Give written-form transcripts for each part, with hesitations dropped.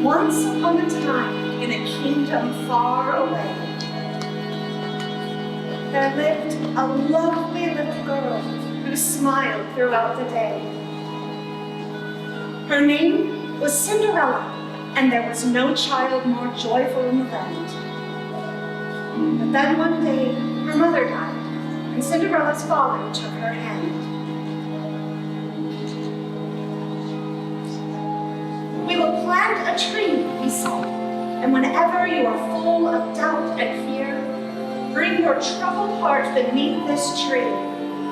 Once upon a time, in a kingdom far away, there lived a lovely little girl who smiled throughout the day. Her name was Cinderella, and there was no child more joyful in the land. But then one day, her mother died, and Cinderella's father took her hand. "We will plant a tree," he said, "and whenever you are full of doubt and fear, bring your troubled heart beneath this tree,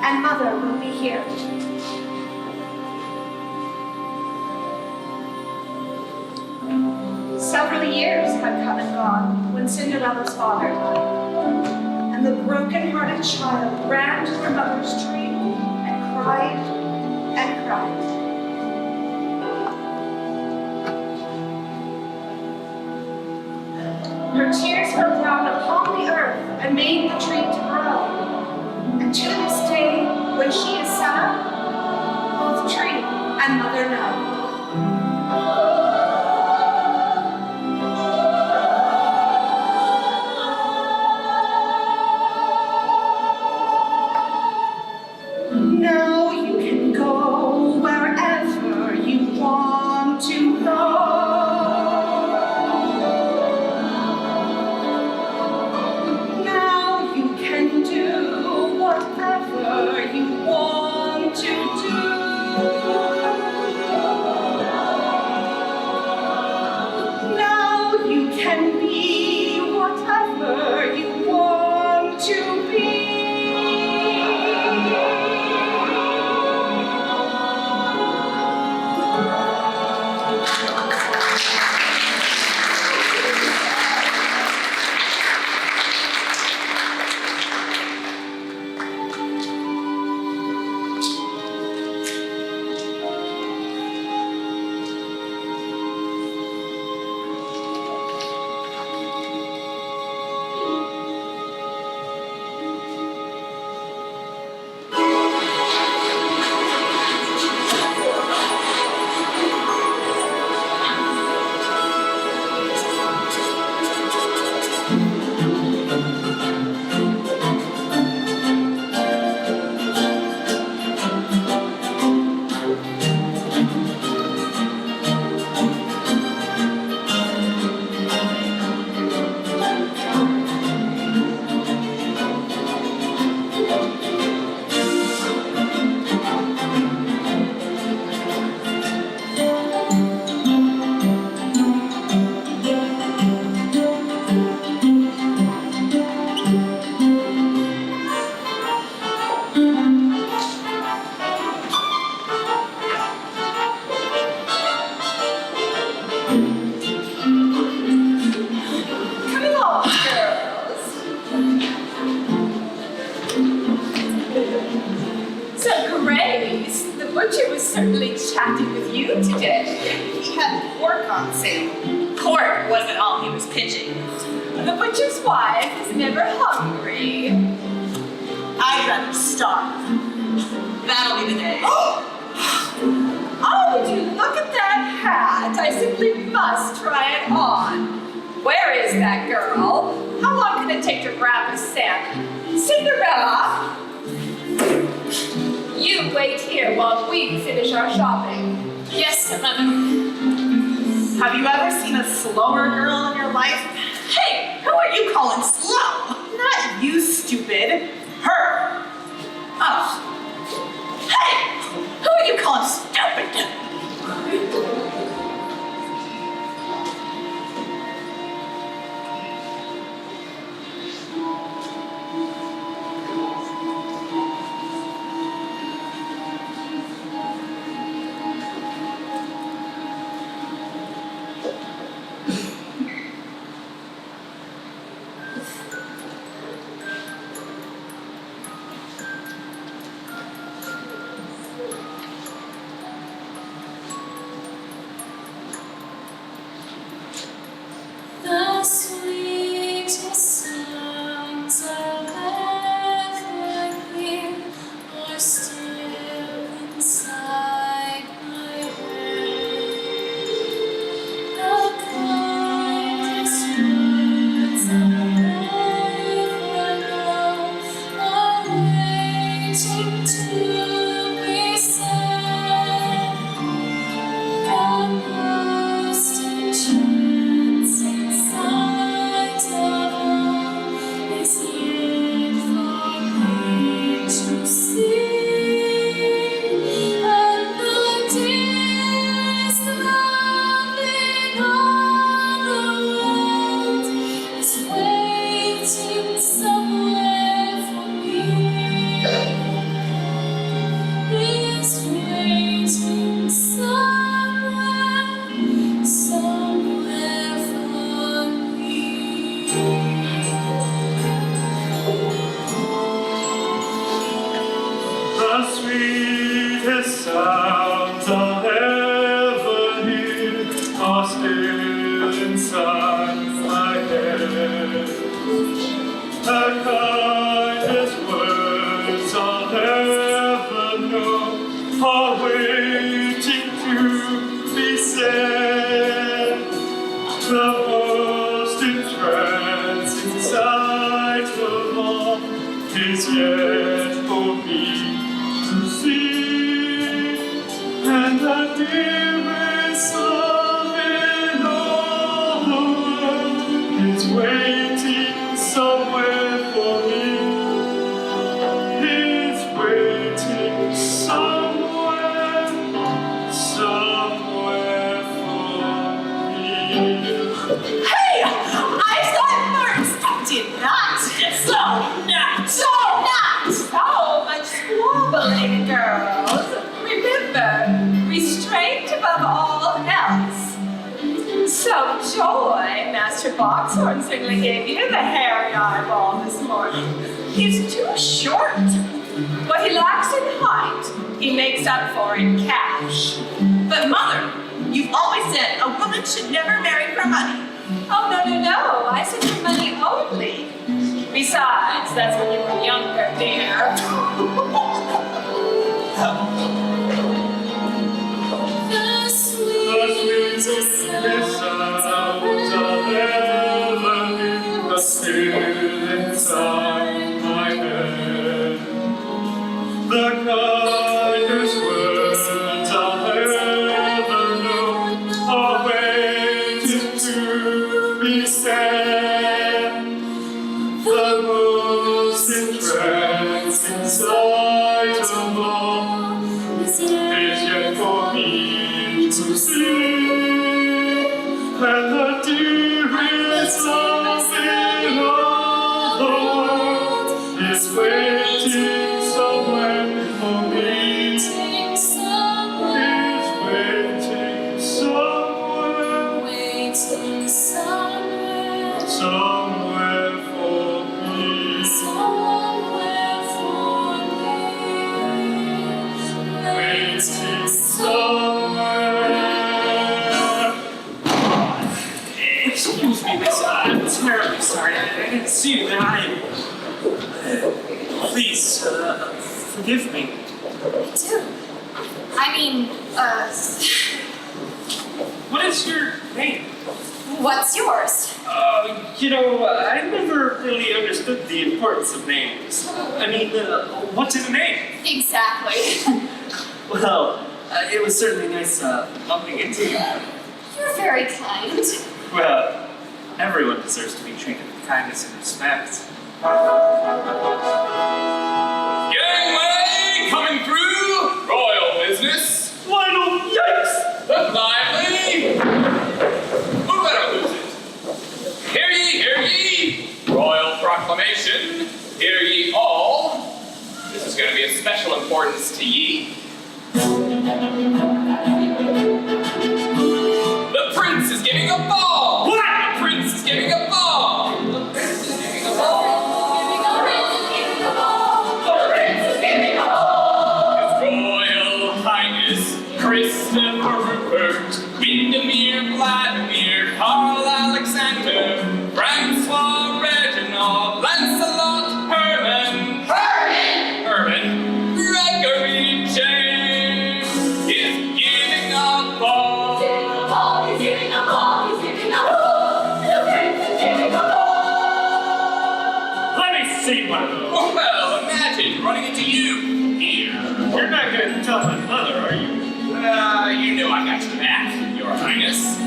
and Mother will be here." Several years had come and gone when Cinderella's father died, and the broken-hearted child ran to her mother's tree and cried and cried. Her tears fell down upon the earth and made the tree to grow. And to this day, when she is sad, both tree and mother know. Now you can go wherever you want to go. Certainly chatting with you today. He had pork on sale. Pork wasn't all he was pitching. The butcher's wife is never hungry. I'd rather starve. That'll be the day. Oh, would you look at that hat? I simply must try it on. Where is that girl? How long can it take to grab a salmon? Cinderella! You wait here while we finish our shopping. Yes, Mother. Have you ever seen a slower girl in your life? Hey, who are you calling slow? Not you, stupid. Her. Oh. Hey, who are you calling stupid? The kindest words I'll ever know are waiting to be said. The most entrancing sight of all is yet for me to see, and the dearest love in all the world is waiting somewhere for me. Is waiting somewhere for me. Hey! I saw it first! Did not! So much squabbling, girls. Remember, restraint above all else. So, Joy, Master Boxhorn certainly gave you the hairy eyeball this morning. He's too short. What he lacks in height, he makes up for in cash. But Mother, you've always said a woman should never marry for money. Oh, no. I said for money only. Besides, that's when you were younger, dear. The sweetest sounds I've ever heard are still inside my head. The kindest words I'll ever know are waiting to be said. The most entrancing sight of all is yet for me to see, and the dearest love in all the world is waiting somewhere for me. Is waiting somewhere for me. Waiting somewhere. Excuse me, miss. I'm terribly sorry. I didn't see you there. Please, forgive me. What is your name? What's yours? I never really understood the importance of names. I mean, what's in a name? Exactly. Well, it was certainly nice bumping into you. You're very kind. Well, everyone deserves to be treated with kindness and respect. Gangway coming through! Royal business! Lionel, yikes! Look lively! Who better lose it? Hear ye! Royal proclamation! Hear ye all! This is going to be of special importance to ye. The prince is giving a ball! What? The prince is giving a ball! The prince is giving a ball! His Royal Highness Christopher Rupert, Windermere Vladimir, Karl Alexander, Francois Reginald, Lancelot Herman, Gregory James is giving a ball. Let me see one of those. Well, imagine running into you here. You're not going to tell my mother, are you? You know I got your back, Your Highness.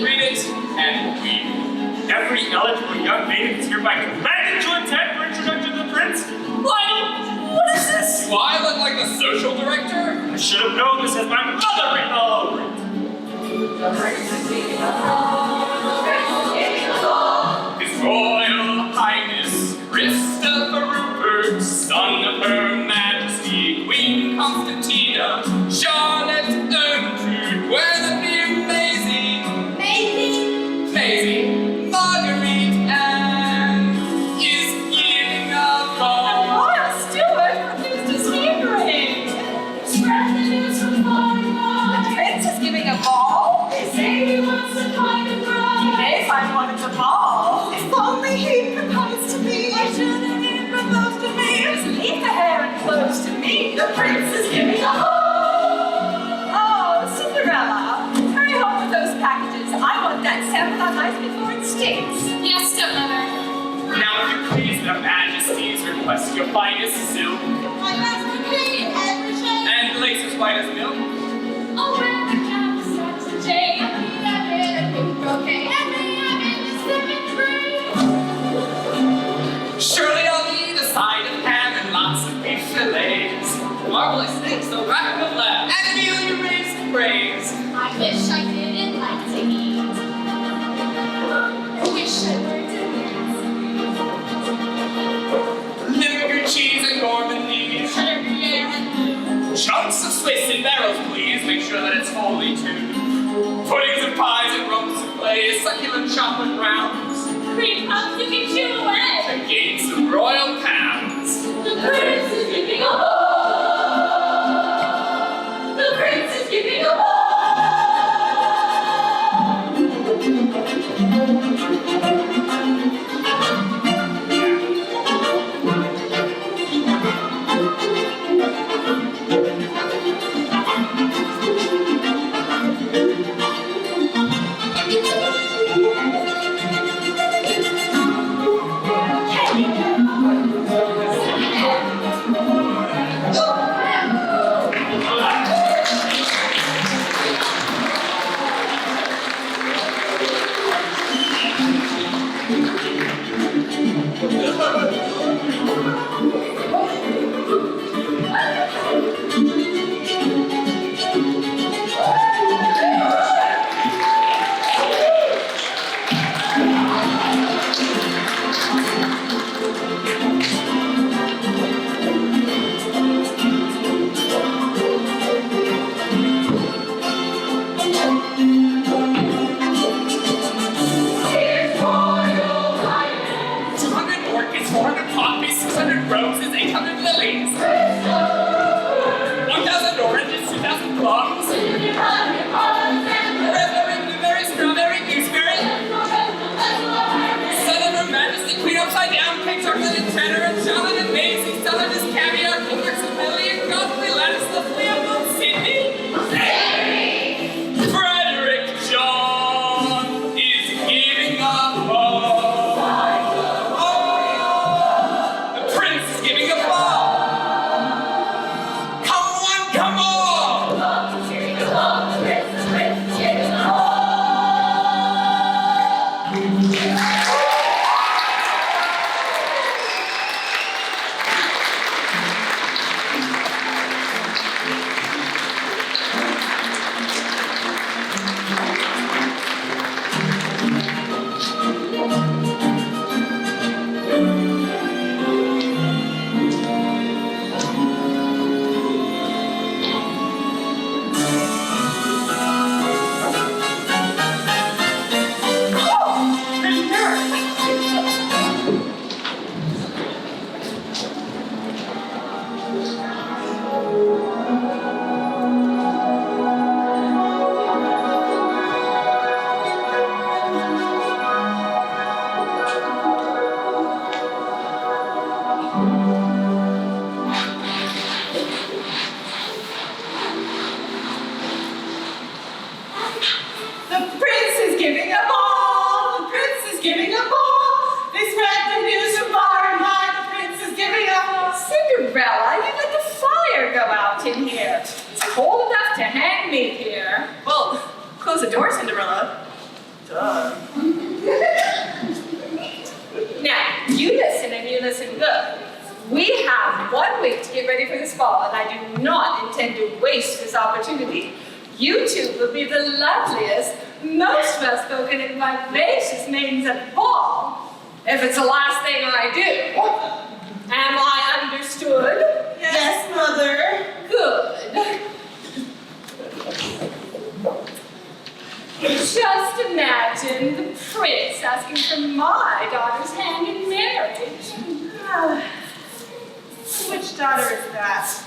Read it and weep. Every eligible young maiden is hereby commanded to attend for introduction to the prince. Lionel, what is this? Do I look like the social director? I should have known this has my mother written all over it. His Royal Highness Christopher Rupert, son of Her Majesty Queen Constantina, Charlotte Ermentrude, Guinevere Maisie, Marguerite Anne is giving a ball. Royal Stewart refused to speak. Majesties. Yes, stepmother. Now, if you please, their majesties request your finest silk My best brocade in every shade. and lace as white as milk. Oh, well, the cow such a jay. And the oven, a pink brocade. And the oven is 7 Surely I'll need a side of ham and lots of beef fillets, marvelous steaks, so rack of lamb, and veal you raised to praise. I wish I didn't like to eat. I wish I learned to dance. Vinegar, cheese, and gourmandise. Cheddar, Gruyere, and blue. Chunks of Swiss in barrels, please. Make sure that it's wholly too. Puddings and pies and rump soufflés, succulent chocolate rounds, Cream puffs you can chew away. and gain some royal pounds. The prince is giving a ball. The prince is giving a ball. in here. It's cold enough to hang me here. Well, close the door, Cinderella. Duh. Now, you listen and you listen good. We have 1 week to get ready for this ball, and I do not intend to waste this opportunity. You two will be the loveliest, most well-spoken and vivacious maidens at the ball, if it's the last thing I do. Am I understood? Yes, Mother. Good. Just imagine the prince asking for my daughter's hand in marriage. Which daughter is that?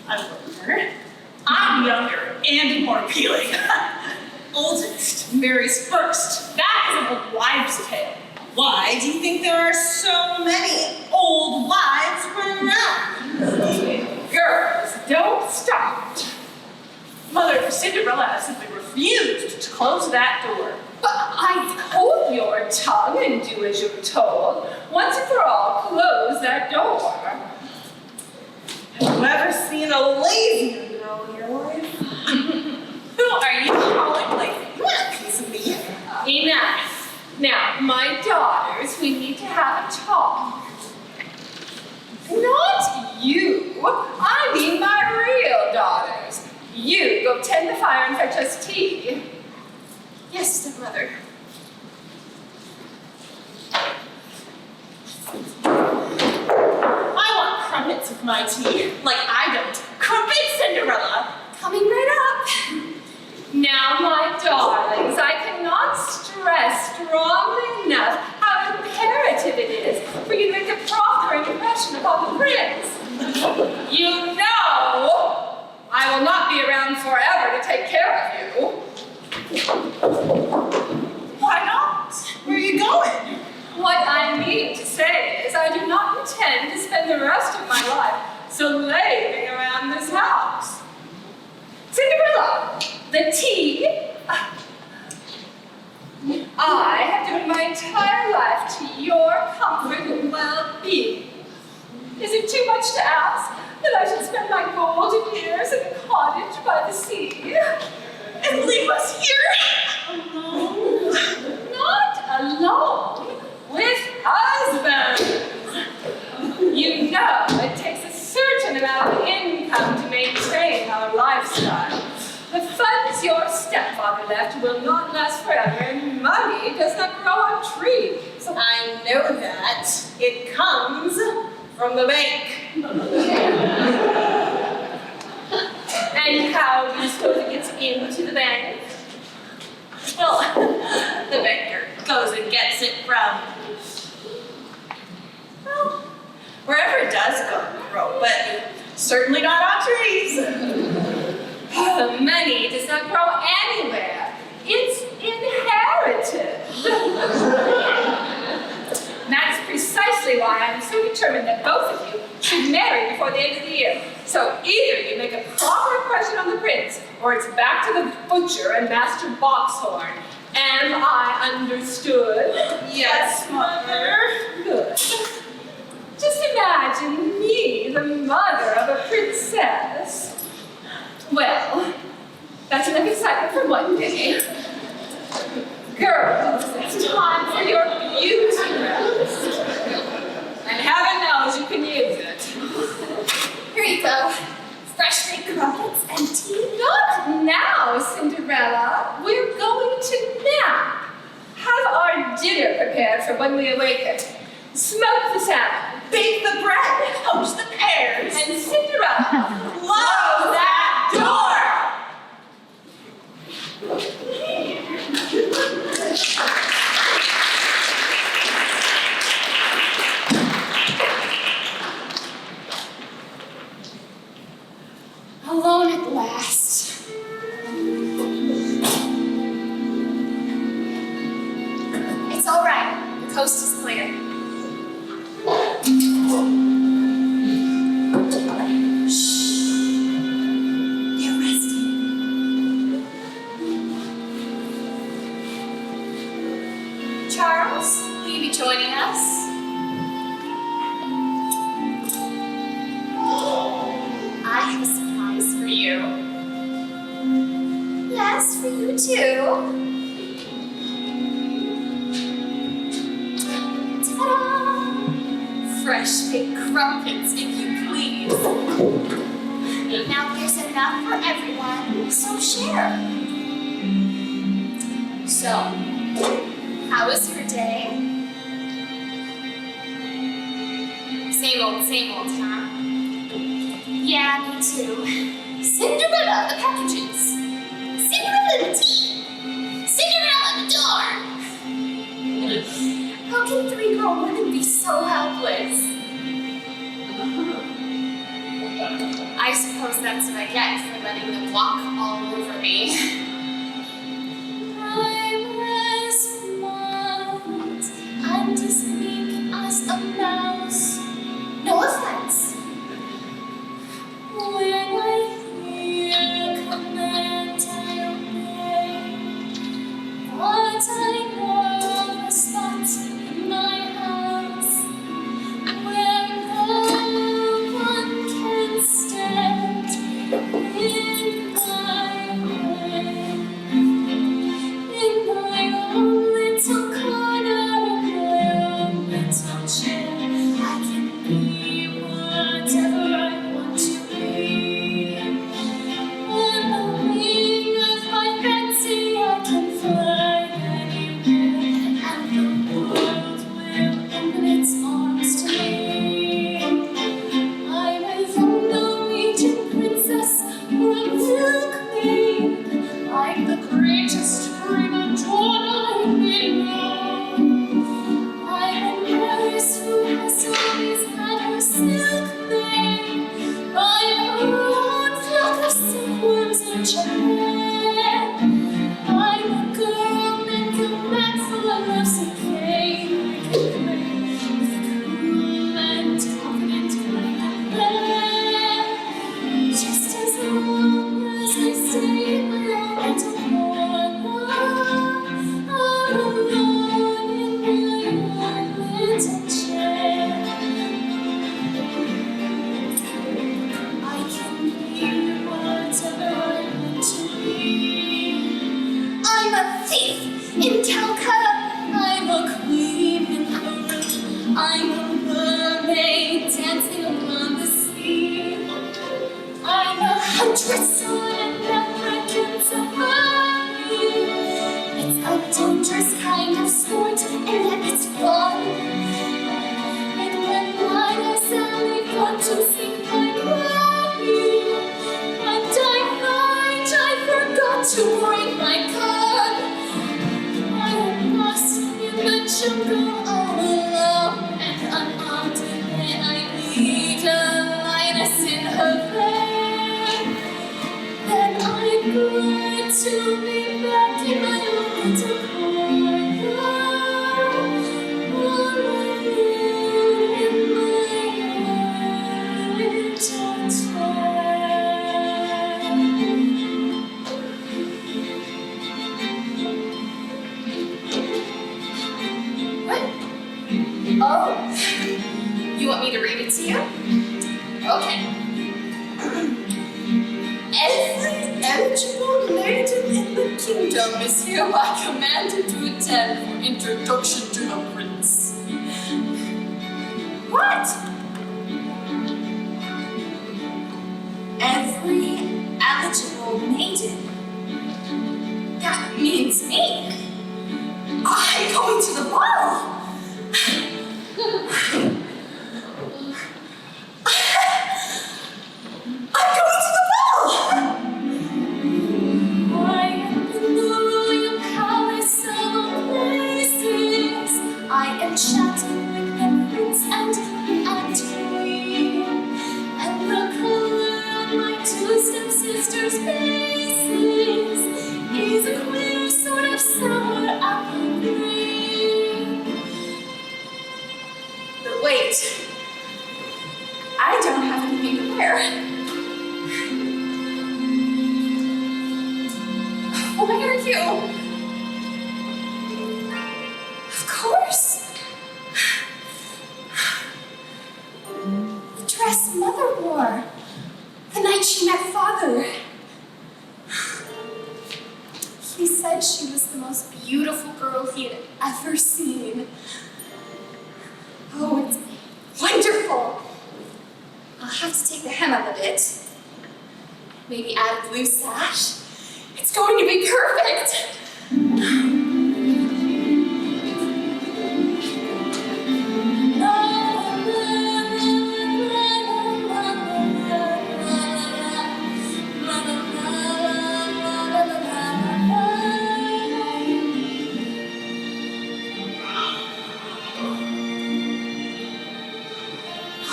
I wonder. I'm younger and more appealing. Oldest marries first. That is an old wives' tale. Why do you think there are so many old wives running around? Girls, don't start. Mother, Cinderella has simply refused to close that door. But I hold your tongue and do as you're told. Once and for all, close that door. Have you ever seen a lazier girl in your life? Who are you calling lazy? You want a piece of me? Enough. Now, my daughters, we need to have a talk. Not you. I mean my real daughters. You go tend the fire and fetch us tea. Yes, stepmother. I want crumpets with my tea. Like I don't. Crumpets, Cinderella. Coming right up. Now, my darlings, I cannot stress strongly enough how imperative it is for you to make a proper impression upon the prince. You know I will not be around forever to take care of you. Why not? Where are you going? What I mean to say is I do not intend to spend the rest of my life slaving around this house. Cinderella, the tea. I have given my entire life to your comfort and well-being. Is it too much to ask that I should spend my golden years in a cottage by the sea? And leave us here alone? Not alone, with husbands. You know it takes a certain amount of income to maintain our lifestyle. The funds your stepfather left will not last forever, and money does not grow on trees. I know that. It comes from the bank. And how do you suppose it gets into the bank? Well, the banker goes and gets it from, well, wherever it does grow, but certainly not on trees. The money does not grow anywhere. It's inherited. That's precisely why I'm so determined that both of you should marry before the end of the year. So either you make a proper impression on the prince, or it's back to the butcher and Master Boxhorn. Am I understood? Yes, Mother. Good. Just imagine me, the mother of a princess. Well, that's enough excitement for one day. Girls, it's time for your beauty rest. And heaven knows you can use it. Here you go. Fresh baked crumpets and tea. Not now, Cinderella. We're going to nap. Have our dinner prepared for when we awaken. Smoke the salmon. Bake the bread, poach the pears, And Cinderella, close that door! Alone at last. It's all right. The coast is clear. Shh. They're resting. Charles, will you be joining us? I have a surprise for you. Yes, for you too. Ta-da! Fresh baked crumpets, if you please. Now there's enough for everyone, so share. So, how was your day? Same old, huh? Yeah, me too. Cinderella, the packages. Cinderella, the tea. Cinderella, the door. How can 3 grown women be so helpless? I suppose that's what I get for letting them walk all over me. I'm as meek as a mouse. No offense. When I hear a command, I obey. But I a thief in Calcutta. I'm a queen in Paris. I'm a mermaid dancing upon the sea. I'm a huntress on an African safari. It's a dangerous kind of sport, and yet it's fun. And when I sadly want to sing my glory, and I forgot to bring my gun. I am lost in the jungle all alone and unarmed, and I need a lioness in her vein. Then I'm glad to be back in my own little corner, all alone in my little town. Oh, you want me to read it to you? Okay. Every eligible maiden in the kingdom is hereby commanded to attend for introduction to the prince. What? Every eligible maiden? That means me. I'm going to the ball. I'm going to the ball! I am in the royal palace of places. I am chatting with the prince and queen. And the color on my two stepsisters' faces is a queer sort of sour apple green. But wait, I don't have anything to wear. Why are you? Of course. The dress Mother wore the night she met Father. He said she was the most beautiful girl he had ever seen. Oh, it's wonderful. I'll have to take the hem up a bit. Maybe add a blue sash. It's going to be perfect.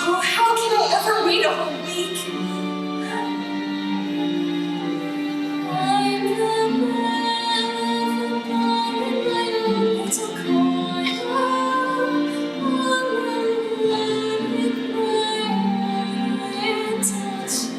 Oh, how can I ever wait a whole week? I'm the man of the ball in my own little corner, all alone with my little chair.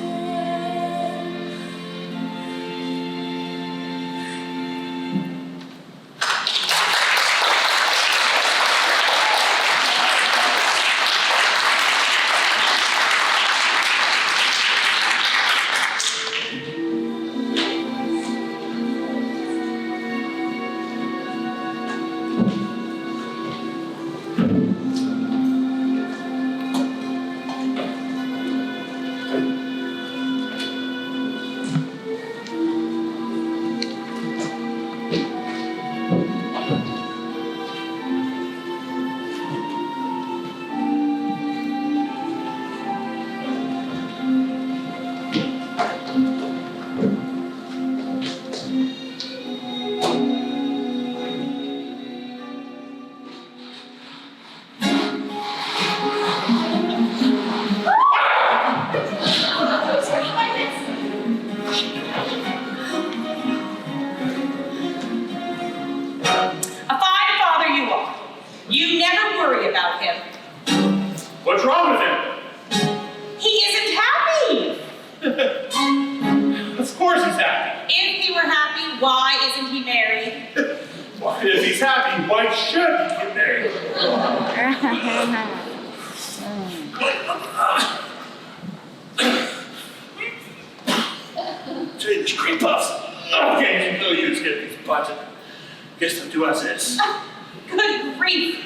A fine father you are. You never worry about him. What's wrong with him? He isn't happy. Of course he's happy. If he were happy, why isn't he married? Why, if he's happy, why should he get married? Change cream puffs. Okay, no use getting these button. Guess I'll do as is. Good grief.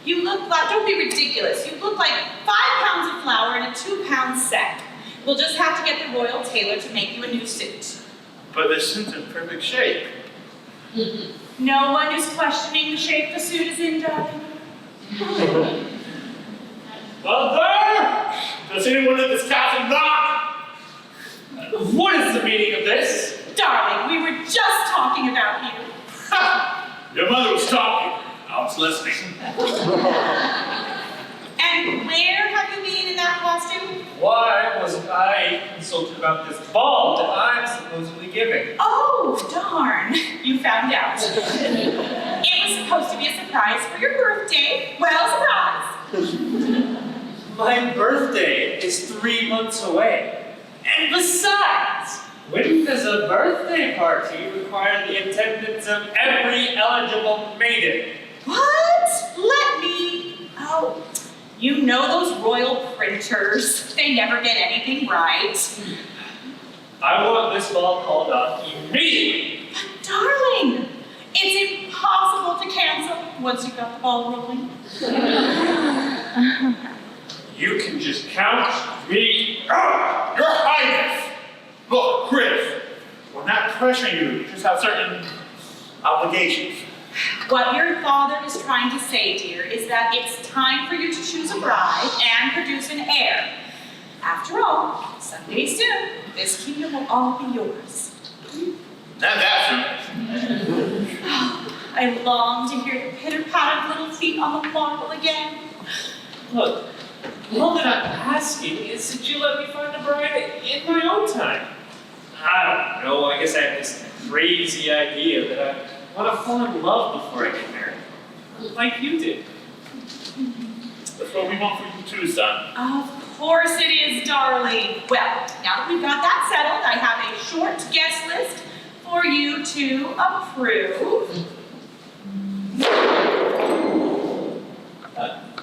You look like, don't be ridiculous. You look like 5 pounds of flour in a 2-pound sack. We'll just have to get the royal tailor to make you a new suit. But this suit's in perfect shape. No one is questioning the shape the suit is in, darling. Mother! Does anyone in this castle knock? What is the meaning of this? Darling, we were just talking about you. Your mother was talking. I was listening. And where have you been in that costume? Why wasn't I consulted about this ball that I'm supposedly giving? Oh, darn. You found out. It was supposed to be a surprise for your birthday. Well, surprise. My birthday is 3 months away. And besides, when does a birthday party require the attendance of every eligible maiden? What? Let me. Oh, you know those royal printers. They never get anything right. I want this ball called off immediately. But darling, it's impossible to cancel once you've got the ball rolling. You can just count me out. Your Highness! Look, Chris, we're not pressuring you. You just have certain obligations. What your father is trying to say, dear, is that it's time for you to choose a bride and produce an heir. After all, someday soon, this kingdom will all be yours. Now that's it. I long to hear the pitter-patter of little feet on the marble again. Look, all that I'm asking is that you let me find a bride in my own time. I don't know, I guess I have this crazy idea that I want to fall in love before I get married. Like you did. That's what we want for you too, son. Of course it is, darling. Well, now that we've got that settled, I have a short guest list for you to approve.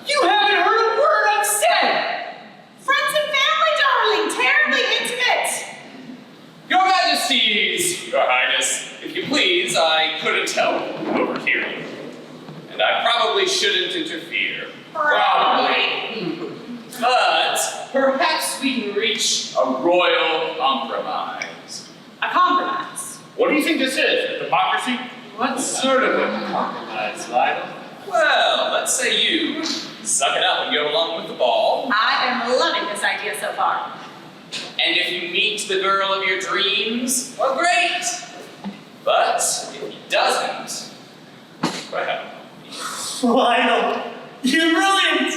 You haven't heard a word I've said! Friends and family, darling, terribly intimate. Your Majesties, Your Highness, if you please, I couldn't help overhearing. And I probably shouldn't interfere. Probably. But perhaps we can reach a royal compromise. A compromise. What do you think this is? A democracy? What sort of a compromise, Lionel? Well, let's say you suck it up and go along with the ball. I am loving this idea so far. And if you meet the girl of your dreams, well, great. But if he doesn't, well, Lionel, you're brilliant!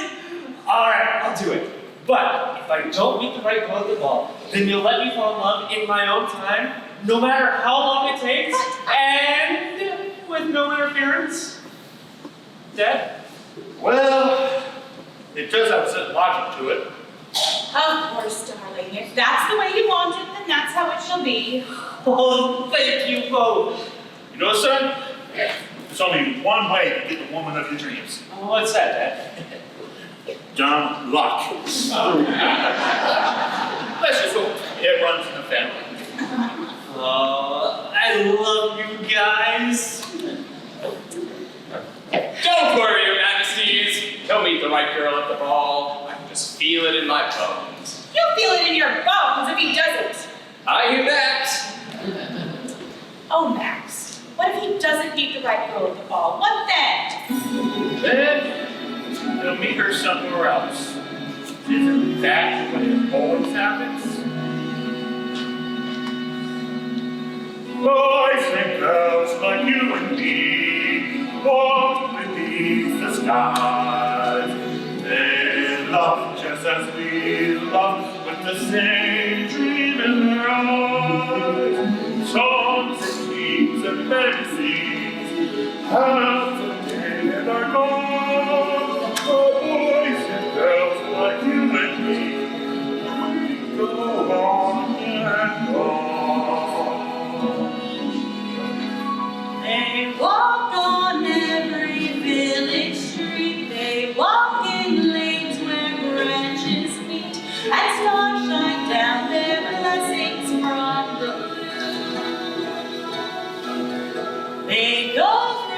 Alright, I'll do it. But if I don't meet the right girl at the ball, then you'll let me fall in love in my own time, no matter how long it takes, and with no interference. Dad? Well, it does have certain logic to it. Of course, darling. If that's the way you want it, then that's how it shall be. Oh, thank you both. You know, son, there's only one way to get the woman of your dreams. Oh, what's that, Dad? Dumb luck. let's just hope. It runs in the family. Oh, I love you guys. Don't worry, Your Majesties. He'll meet the right girl at the ball. I can just feel it in my bones. You'll feel it in your bones if he doesn't. I hear that. Oh, Max, what if he doesn't meet the right girl at the ball? What then? Then he'll meet her somewhere else. Isn't that what it always happens? Boys and girls like you and me walk beneath the skies. They love just as we love, with the same dream in their eyes. Songs and dreams and fantasies have the day are gone. Oh, boys and girls like you and me, we go on and on. They walk on every village street. They walk in lanes where branches meet, and stars shine down their blessings from the blue. They go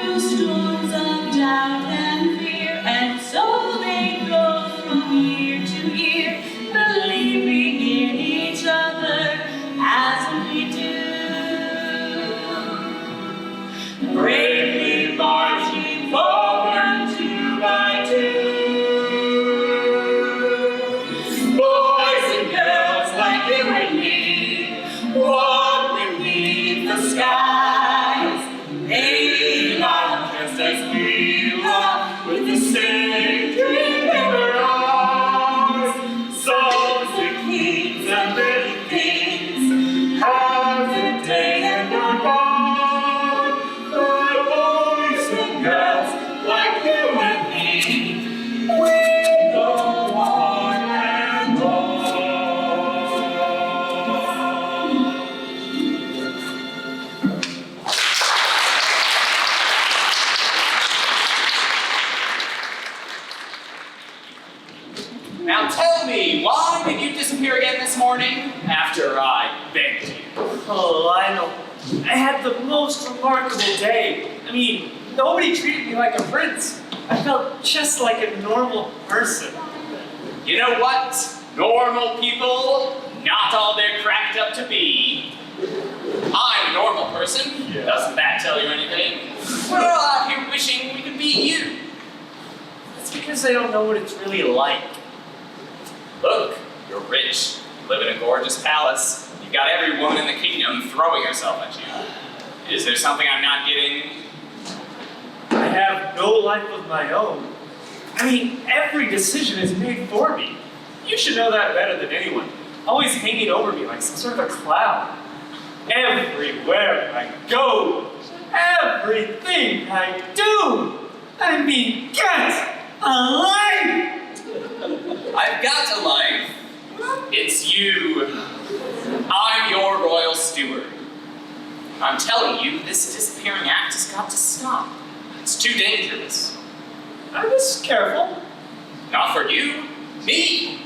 through storms of doubt and fear, and so they go from year to year, believing in each other as we do. Bravely marching forward 2 by 2. Boys and girls like you and me, walk beneath the skies. They love just as we love, with the same dream in our eyes. Songs and kings and little kings, have the day and our bond. But boys and girls like you and me, we go on and on. Now tell me, why did you disappear again this morning after I begged you? Oh, Lionel, I had the most remarkable day. I mean, nobody treated me like a prince. I felt just like a normal person. You know what? Normal people, not all they're cracked up to be. I'm a normal person. Yeah. Doesn't that tell you anything? We're all out here wishing we could be you. It's because they don't know what it's really like. Look, you're rich. You live in a gorgeous palace. You've got every woman in the kingdom throwing herself at you. Is there something I'm not getting? I have no life of my own. I mean, every decision is made for me. You should know that better than anyone. Always hanging over me like some sort of a cloud. Everywhere I go, everything I do, I mean, get a life! I've got a life. It's you. I'm your royal steward. I'm telling you, this disappearing act has got to stop. It's too dangerous. I'm just careful. Not for you. Me.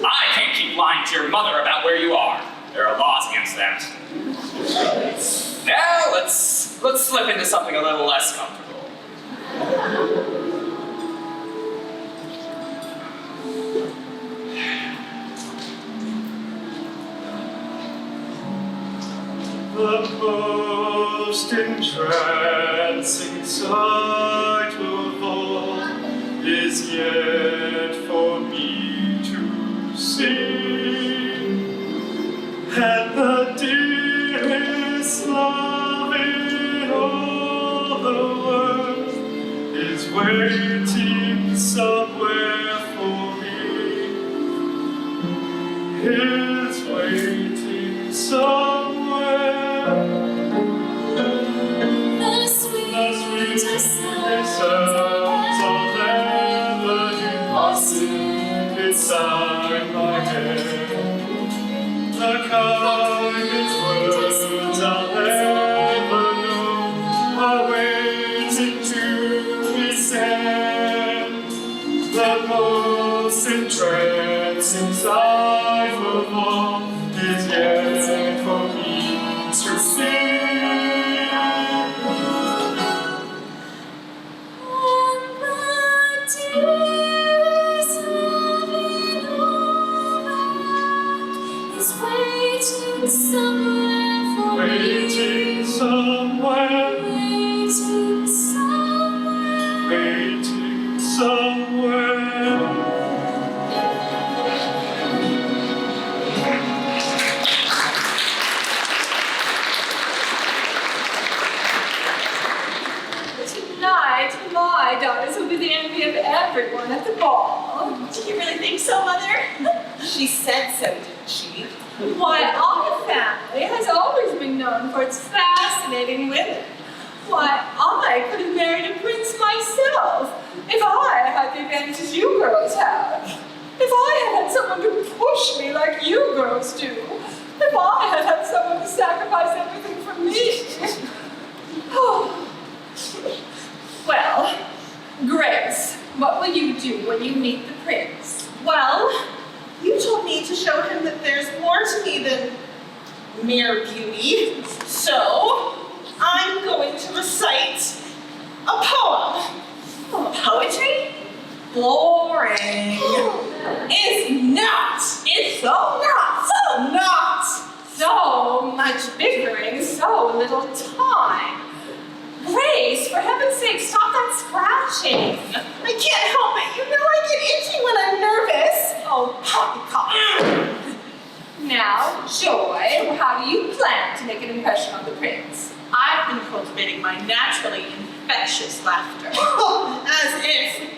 I can't keep lying to your mother about where you are. There are laws against that. Now let's slip into something a little less comfortable. The most entrancing sight of all is yet for me to see, and the dearest love in all the world is waiting somewhere for me. Is waiting somewhere. The sweetest sounds sounds I'll ever hear inside my head. The kindest words I'll ever know are waiting to be said. The most entrancing sight of all is yet for me to see. Somewhere for Waiting somewhere, waiting somewhere. waiting somewhere. Tonight, my daughters will be the envy of everyone at the ball. Do you really think so, Mother? She said so, didn't she? Why, our family has always been known for its fascinating women. Why, I could have married a prince myself if I had the advantages you girls have. If I had had someone to push me like you girls do. If I had had someone to sacrifice everything for me. Oh. Well, Grace, what will you do when you meet the prince? Well, you told me to show him that there's more to me than mere beauty. So, I'm going to recite a Boring. It's not. It's so not. So not. So much bickering, so little time. Grace, for heaven's sake, stop that scratching. I can't help it. You know I get itchy when I'm nervous. Oh, poppycock. Now, Joy, how do you plan to make an impression on the prince? I've been cultivating my naturally infectious laughter. As if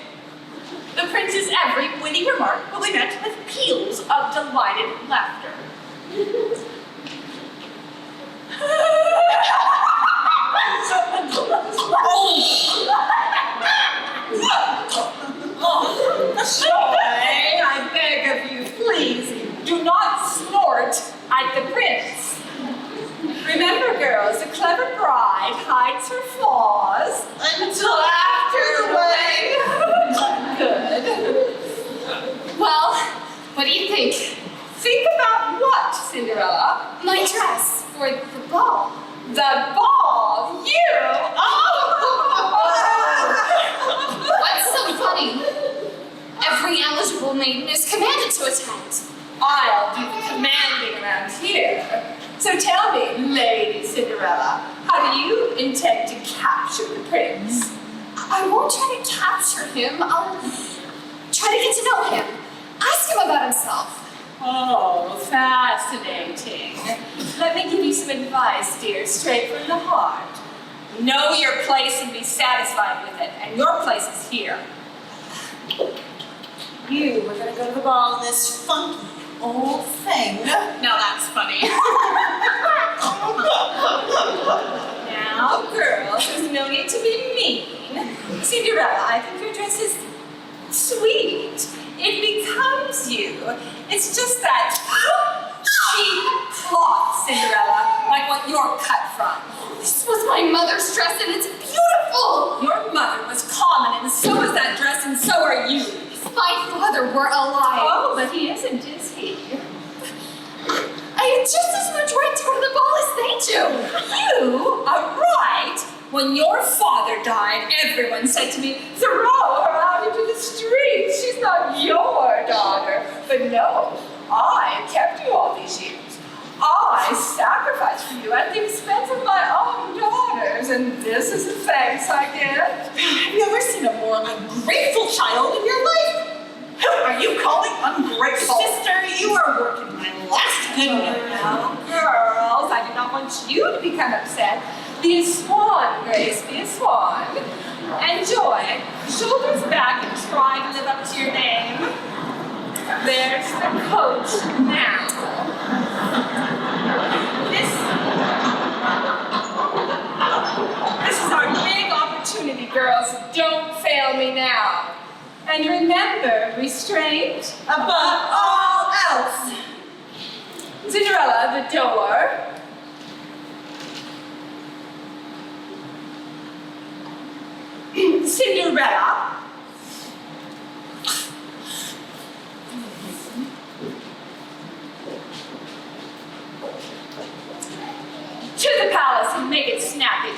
the prince's every witty remark will be met with peals of delighted laughter. Joy, I beg of you, please, do not snort at the prince. Remember, girls, a clever bride hides her flaws Until after the wedding. Good. Well, what do you think? Think about what, Cinderella? My dress for the ball. The ball! You! What's so funny? Every eligible maiden is commanded to attend. I'll do the commanding around here. So tell me, Lady Cinderella, how do you intend to capture the prince? I won't try to capture him. I'll try to get to know him. Ask him about himself. Oh, fascinating. Let me give you some advice, dear, straight from the heart. Know your place and be satisfied with it, and your place is here. You were gonna go to the ball in this funky old thing. Now that's funny. Now, girls, there's no need to be mean. Cinderella, I think your dress is sweet. It becomes you. It's just that cheap cloth, Cinderella, like what you're cut from. This was my mother's dress and it's beautiful. Your mother was common, and so is that dress, and so are you. If my father were alive, Oh, but he isn't, is he? I had just as much right to go to the ball as they do. You are right. When your father died, everyone said to me, throw her out into the street. She's not your daughter. But no, I kept you all these years. I sacrificed for you at the expense of my own daughters, and this is the thanks I get. Have you ever seen a more ungrateful child in your life? Who are you calling ungrateful? Sister, you are working my last good one. Now, girls, I do not want you to become upset. Be a swan, Grace, be a swan. And Joy, shoulders back and try to live up to your name. There's the coach now. This is our big opportunity, girls. Don't fail me now. And remember, restraint Above all else. Cinderella, the door. Cinderella. To the palace and make it snappy.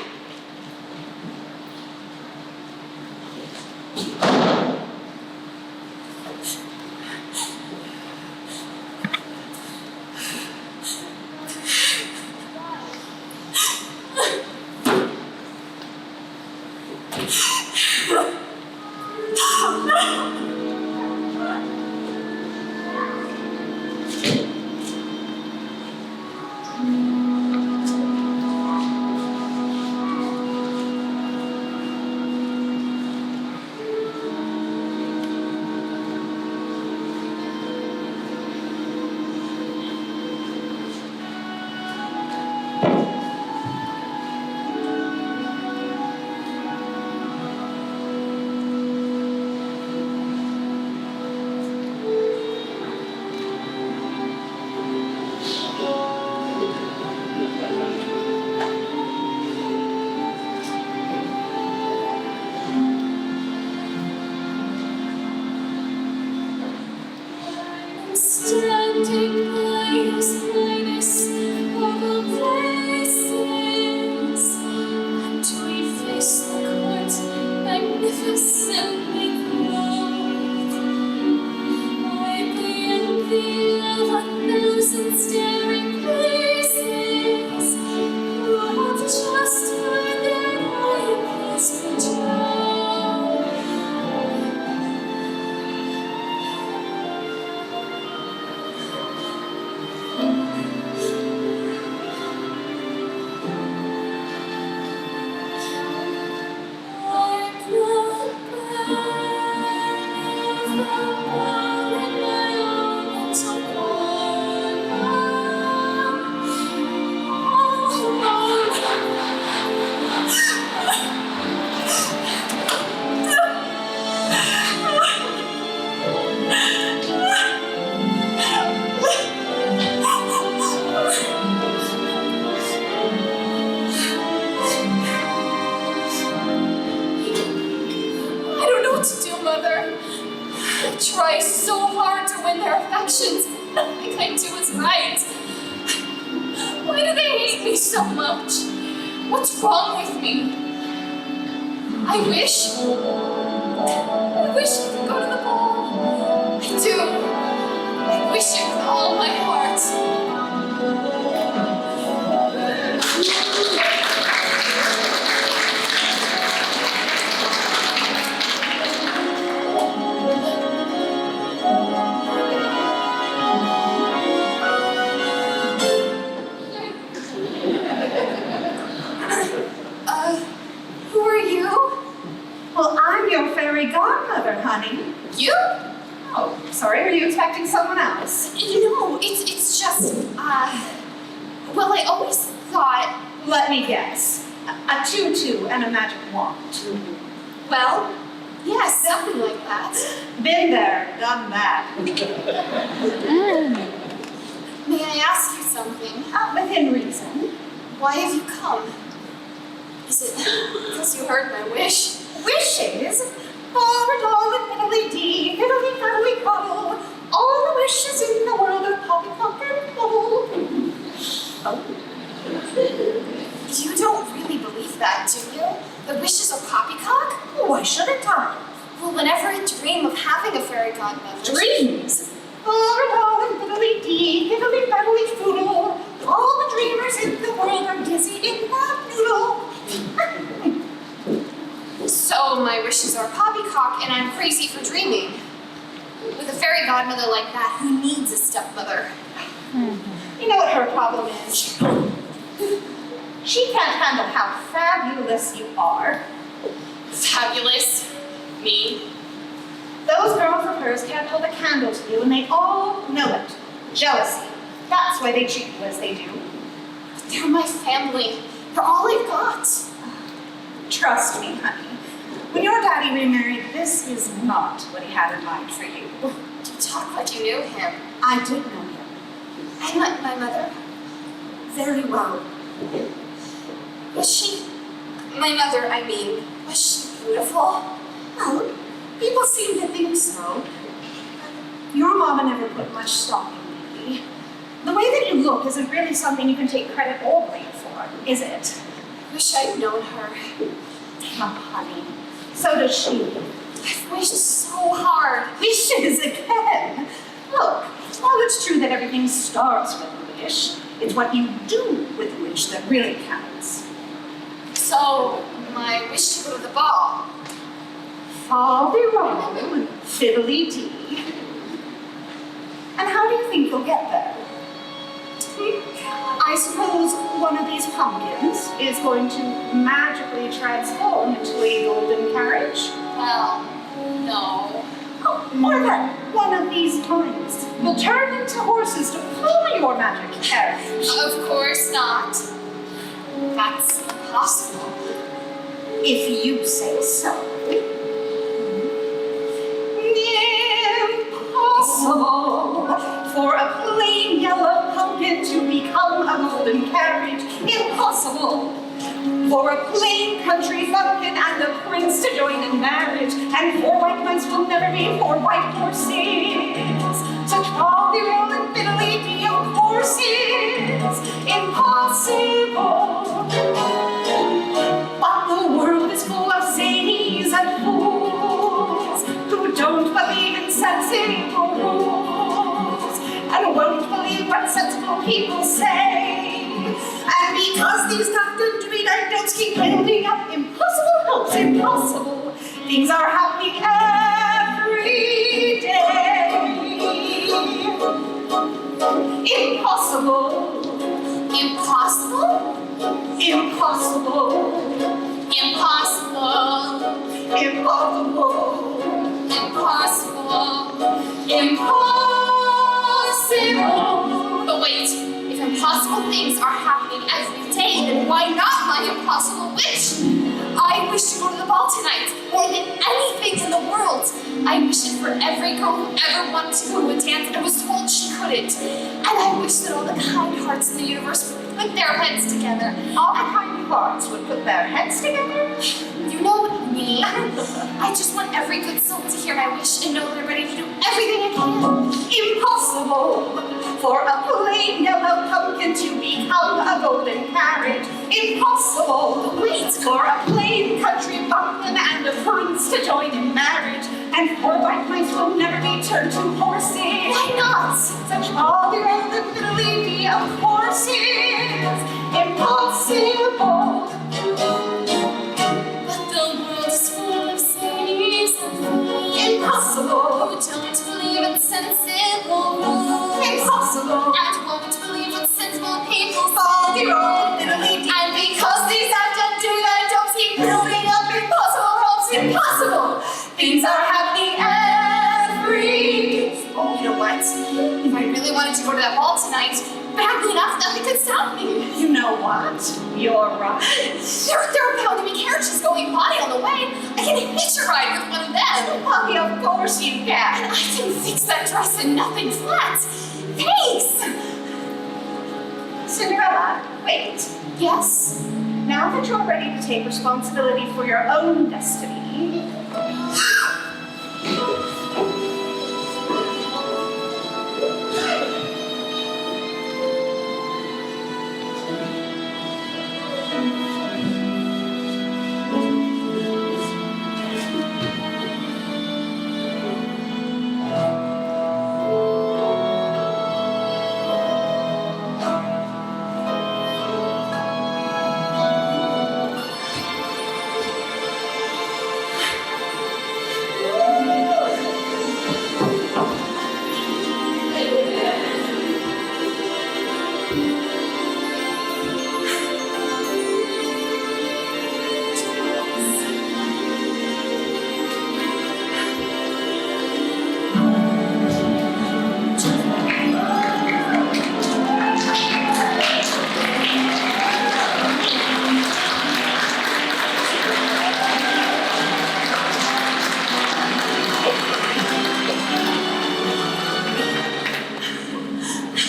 I don't know what to do, Mother. I try so hard to win their affections. Nothing I do is right. Why do they hate me so much? What's wrong with me? I wish I could go to the ball. I do. I wish it with all my heart. Who are you? Well, I'm your fairy godmother, honey. You? Oh, sorry, are you expecting someone else? No, it's just, well, I always thought, Let me guess. A tutu and a magic wand. well, yes, something like that. Been there, done that. May I ask you something? Within reason. Why have you come? Is it because you heard my wish? Wishes? Oh, doll and fiddly-dee, fiddly-faddly cuddle. All the wishes in the world are poppycock and bubble. Oh. You don't really believe that, do you? The wishes of poppycock? Why shouldn't I? Well, whenever I dream of having a fairy godmother. Dreams? Oh, doll and fiddly-dee, fiddly-faddly foodle. All the dreamers in the world are dizzy in that noodle. So my wishes are poppycock and I'm crazy for dreaming. With a fairy godmother like that, who needs a stepmother? You know what her problem is? She can't handle how fabulous you are. Fabulous. Me. Those girls of hers can't hold a candle to you, and they all know it. Jealousy. That's why they treat you as they do. They're my family. They're all I've got. Trust me, honey. When your daddy remarried, this is not what he had in mind for you. You talk like you knew him. I did know him. I met my mother. Very well. Was she? My mother, I mean. Was she beautiful? Well, people seem to think so. Your mama never put much stock in me. The way that you look isn't really something you can take credit or blame for, is it? Wish I'd known her. Oh, honey. So does she. I've wished so hard. Wishes again. Look, while it's true that everything starts with a wish, it's what you do with a wish that really counts. So, my wish to go to the ball. Fall be wrong, fiddly-dee. And how do you think you'll get there? I suppose one of these pumpkins is going to magically transform into a golden carriage? Well, no. Or that one of these vines will turn into horses to pull your magic carriage? Of course not. That's impossible. If you say so. Impossible for a plain yellow pumpkin to become a golden carriage. Impossible for a plain country bumpkin and a prince to join in marriage. And 4 white mice will never be 4 white horses. Such folly rolling fiddly-dee of courses. Impossible. But the world is full of zanies and fools who don't believe in sensible rules and won't believe what sensible people say. And because these doctrines to be don't keep building up impossible hopes, impossible things are happening every day. Impossible. Impossible? Impossible. Impossible. Impossible. Impossible. Impossible. But wait, if impossible things are happening every day, then why not my impossible wish. I wish to go to the ball tonight more than anything in the world. I wish it for every girl who ever wanted to go to a dance and was told she couldn't. And I wish that all the kind hearts in the universe would put their heads together. All the kind hearts would put their heads together? You know what I mean. I just want every good soul to hear my wish and know they're ready to do everything I can. Impossible for a plain yellow pumpkin to become a golden carriage. Impossible for a plain country bumpkin and a prince to join in marriage. And poor white mice will never be turned to horses. Why not? Such all the other fiddly of horses. Impossible. But the world is full of saddies and fools. Impossible. Who don't believe in sensible rules. Impossible. And won't believe what sensible people All say. the old fiddly. And because these actors do that, don't keep building up impossible hopes. Impossible. Things are happening every. Oh, you know what? If I really wanted to go to that ball tonight, badly enough, nothing could stop me. You know what? You're right. There are bound to be carriages going by on the way. I can hitch a ride with one of them. Why, of course you And can. I can fix that dress in nothing flat. Thanks. Cinderella, wait. Yes? Now that you're ready to take responsibility for your own destiny,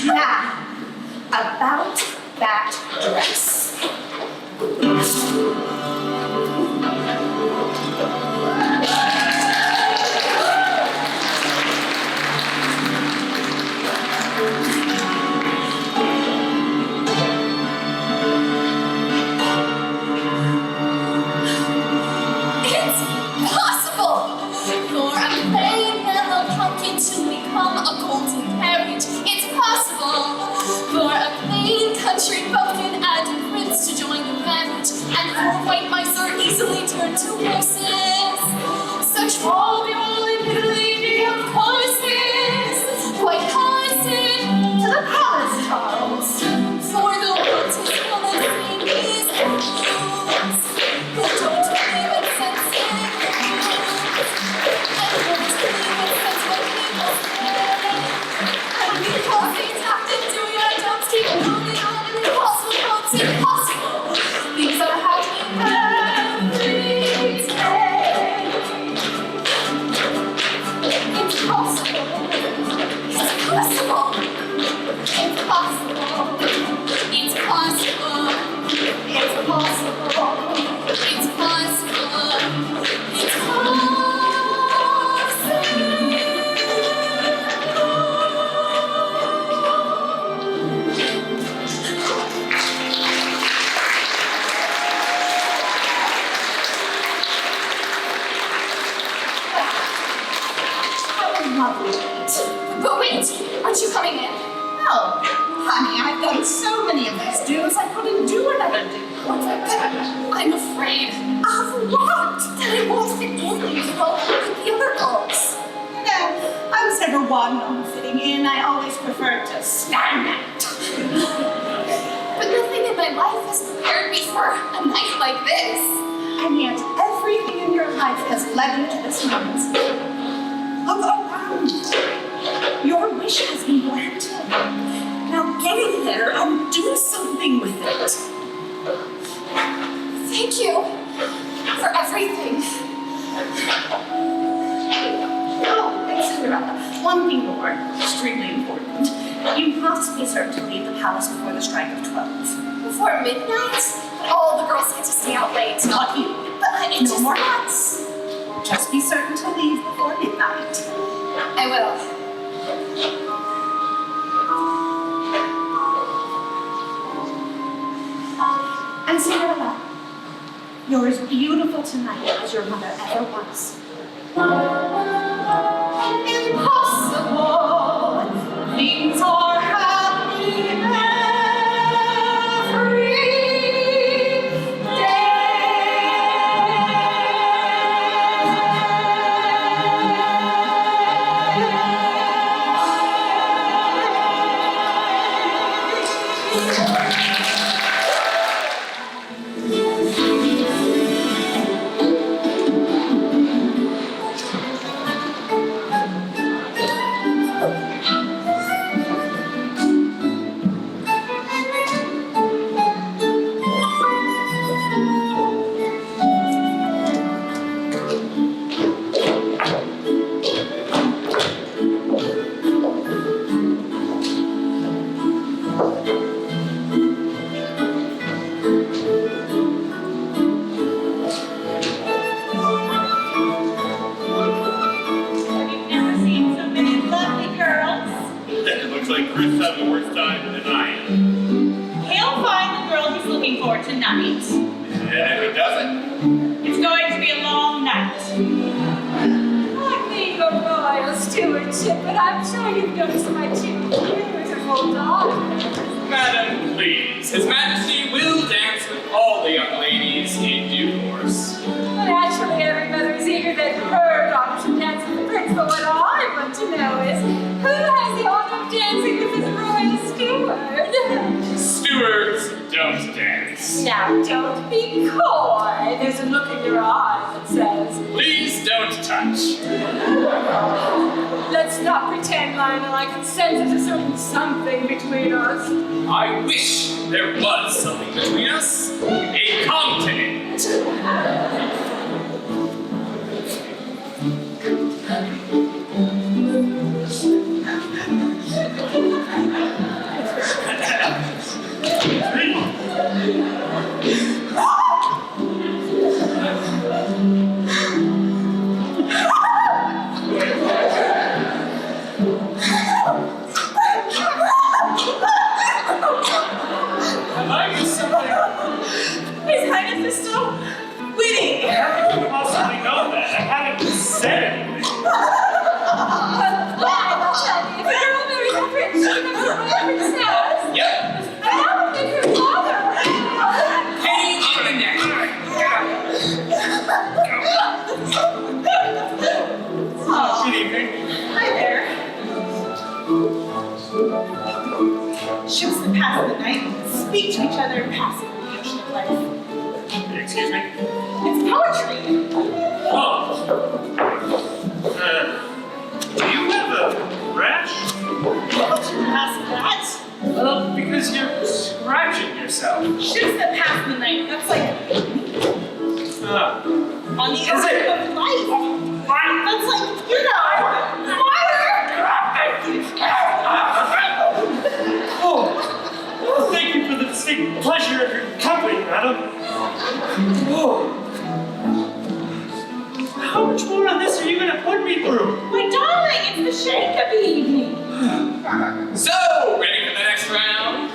now, about that dress. It's possible for a plain yellow pumpkin to become a golden carriage. It's possible for a plain country bumpkin and a prince to join the marriage. And poor white mice are easily turned to horses. Such roly-poly piddly of horses, white horses To the palace, Charles. for the world is full of babies and fools who don't believe in sensible rules and won't believe in sensible people say. And because these actors do it, don't keep building on impossible hopes. Impossible. Things are happening every day. It's possible. It's possible. It's possible. It's possible. It's possible. It's possible. It's How lovely. But wait, aren't you coming in? Oh, honey, I've done so many of these dues, I couldn't do another do. I'm afraid. Of what? That I won't fit in with the other girls. No, I was never one on fitting in. I always preferred to stand out. But nothing in my life has prepared me for a night like this. And yet, everything in your life has led you to this moment. Look around. Your wish has been granted. Now get in there and do something with it. Thank you for everything. Oh, and Cinderella, one thing more, extremely important. You must be certain to leave the palace before the strike of 12. Before midnight, all the girls get to stay out late. Not you. But it No just more nuts. Just be certain to leave before midnight. I will. And Cinderella, you're as beautiful tonight as your mother ever was. Impossible, things are happening every You've never seen so many lovely girls. It looks like Chris had the worst time tonight. He'll find the girl he's looking for tonight. And if he doesn't, It's going to be a long night. I need your royal stewardship, but I'm sure you've noticed my two beautiful daughters. Madam, please. His Majesty will dance with all the young ladies in due course. Naturally, every mother is eager that her daughter should dance with the prince, but what I want to know is, who has the honor of dancing with his royal steward? Stewards don't dance. Now, don't be coy. There's a look in your eye that says, Please don't touch. let's not pretend, Lionel. I can sense there's a certain something between us. I wish there was something between us. A continent. I'm sorry. His Highness is still witty. How could you possibly know that? I haven't said anything. Lionel, tell me, if a girl marries a prince, she becomes a royal princess. Yep. And that would make her father. Penny on the neck. Good evening. Hi there. Ships that pass the night speak to each other and pass in the ocean of life. excuse me? It's poetry. Oh. Do you have a rash? How would you ask that? Well, because you're scratching yourself. Ships that pass the night. That's like on the ocean of life. That's like, you know, Oh, thank you for the distinct pleasure of your company, madam. Oh. How much more of this are you going to put me through? My darling, it's the shake of the evening. So, ready for the next round?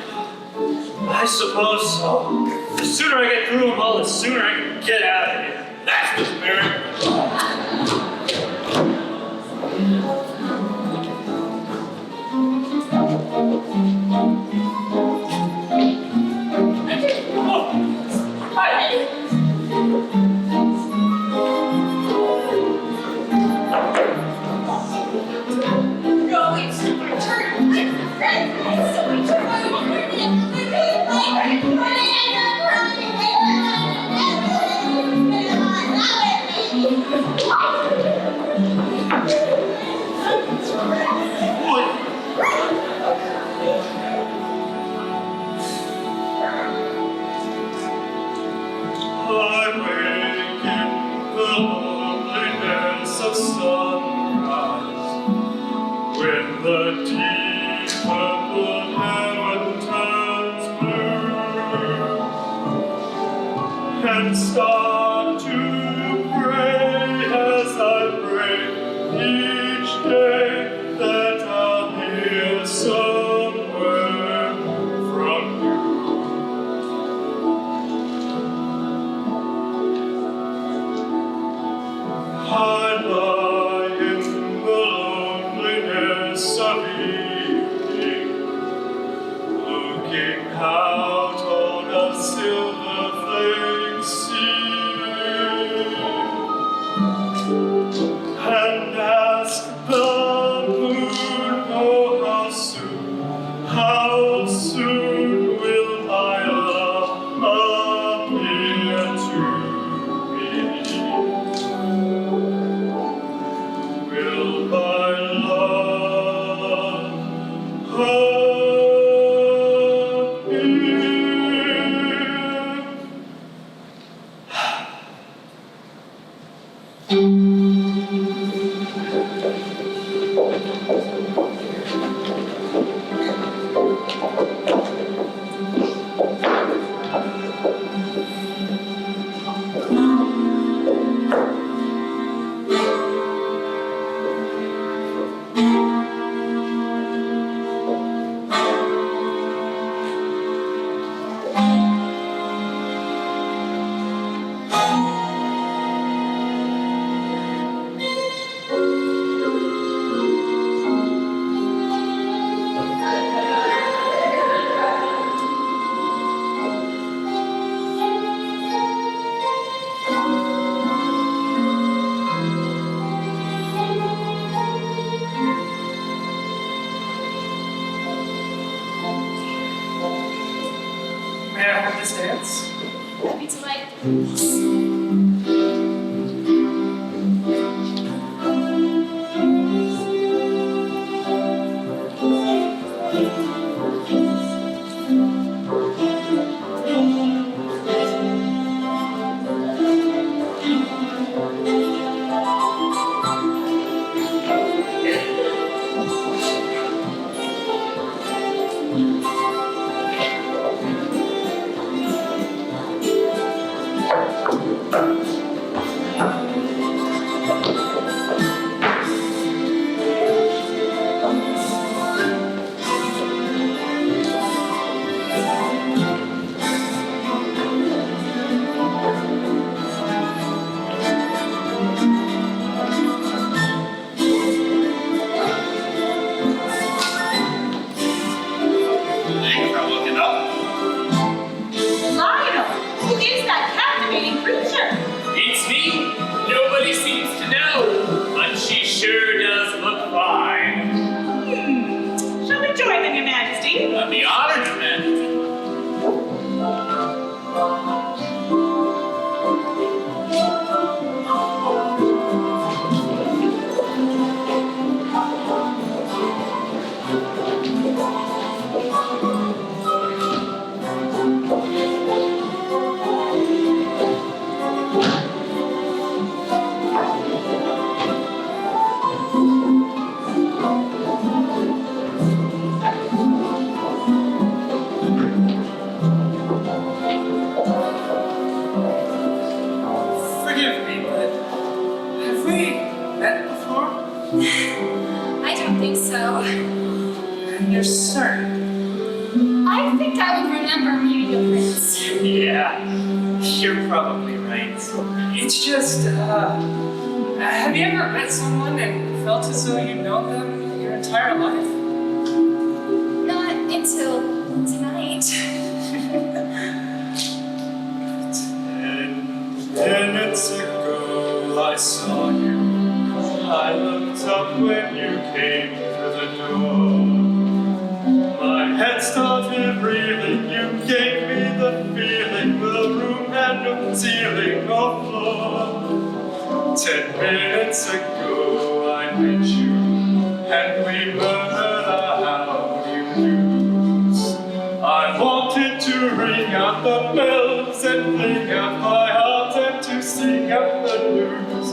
I suppose so. The sooner I get through them all, the sooner I can get out of here. That's the spirit. No, it's your turn. It's so much fun. and start to pray as I pray each day that I'll hear somewhere from you. I lie in the loneliness of evening, looking out on a silver flake sea, and ask the moon, oh, how soon will my love appear to me? Will my love May I have this dance? That'd be delightful. Thanks for looking up. Lionel, who is that captivating creature? It's me. Nobody seems to know, but she sure does look fine. Shall we join them, Your Majesty? I'd be honored, Your Majesty. Forgive me, but have we met before? I don't think so. And you're certain? I think I would remember meeting the prince. Yeah, you're probably right. It's just, have you ever met someone and felt as though you know them your entire life? Not until tonight. 10 minutes ago I saw you. I looked up when you came to the door. My head started reeling. You gave me the feeling. The room had no ceiling or floor. 10 minutes ago I met you, and we murmured our how you do's. I wanted to ring out the bells and fling out my heart and to sing out the news.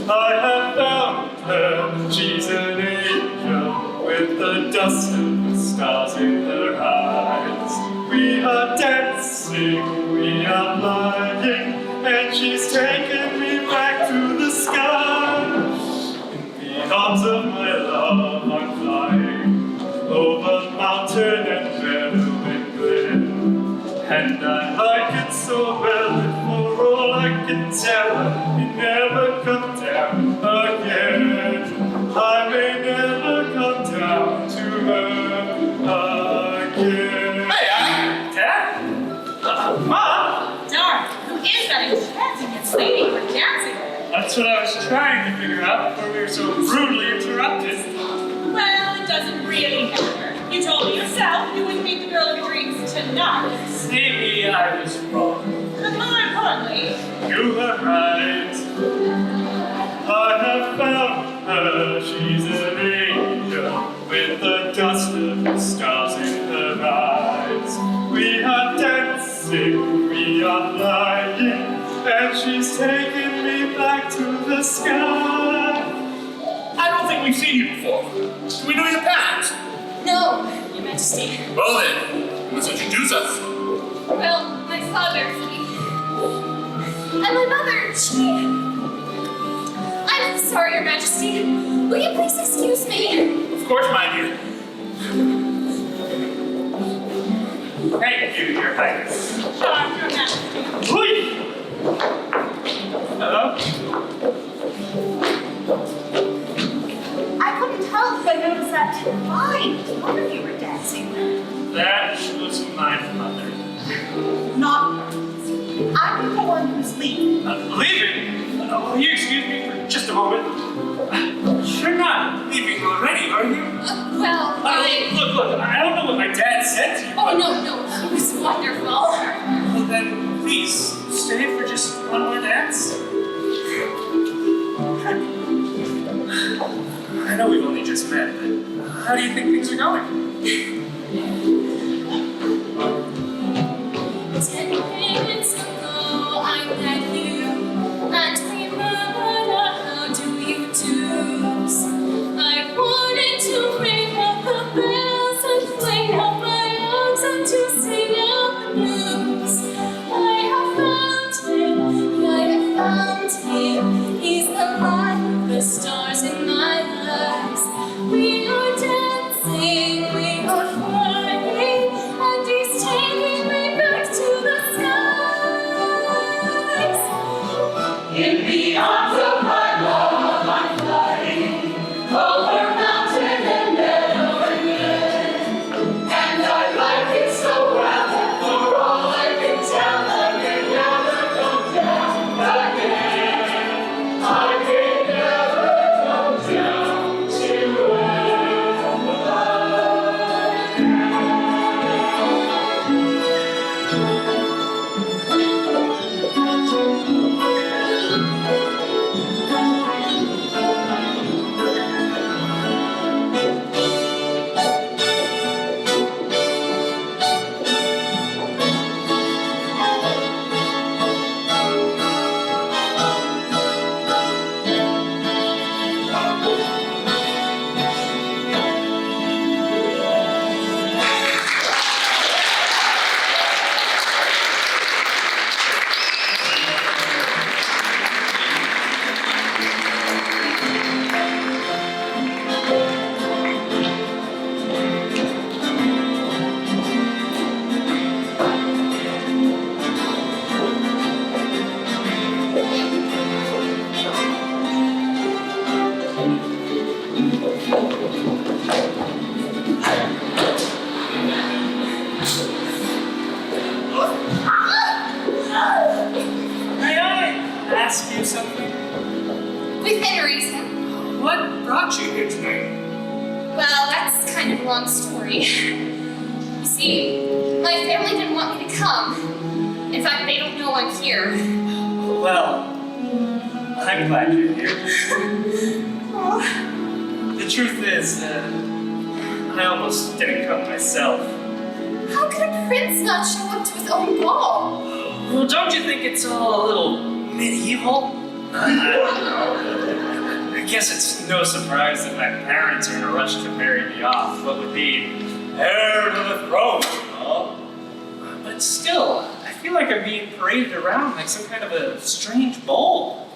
I have found her, she's an angel with the dust of the stars in her eyes. We are dancing, we are flying, I like it so well, and for all I can tell, he never come down again. I may never come down to her again. Hey, Dad? Mom? Darn, who is that enchanting lady you were dancing with? That's what I was trying to figure out before we were so rudely interrupted. Well, it doesn't really matter. You told me yourself you would meet the girl of your dreams tonight. Maybe I was wrong. But more importantly, You are right. I have found her. She's an angel with the dust of the stars in her eyes. We are dancing, we are flying, and she's taking me back to the sky. I don't think we've seen you before. Do we know your parents? No, Your Majesty. Well then, you must introduce us. Well, my father, and my mother, I'm sorry, Your Majesty. Will you please excuse me? Of course, my dear. Thank you, Your Highness. Your Majesty. Please. Hello? I couldn't help but notice that fine mother you were dancing with. That was my mother. Not her. I'm the one who's leaving. Leaving? Will you excuse me for just a moment? You're not leaving already, are you? Well, Look, I don't know what my dad said to you. Oh, no, it was wonderful. Well, then, please, stay for just one more dance. I know we've only just met, but how do you think things are going? 10 minutes ago, I met you, and we murmured, how do you do's? I wanted to ring up the bells and fling up my arms and to sing out the blues. I have found him, he's the light of the stars in my eyes. We are dancing, we are flying, and he's taking me back to the skies. In the arms of my love, I'm flying over mountain and meadow and glen. And I like it so well, for all I can tell, I can never come down again. I can never come down to May I ask you something? Within reason. What brought you here tonight? Well, that's kind of a long story. You see, my family didn't want me to come. In fact, they don't know I'm here. Well, I'm glad you're here. The truth is, I almost didn't come myself. How could a prince not show up to his own ball? Well, don't you think it's all a little medieval? I don't know. I guess it's no surprise that my parents are in a rush to marry me off, what with the heir to the throne and all. But still, I feel like I'm being paraded around like some kind of a strange ball.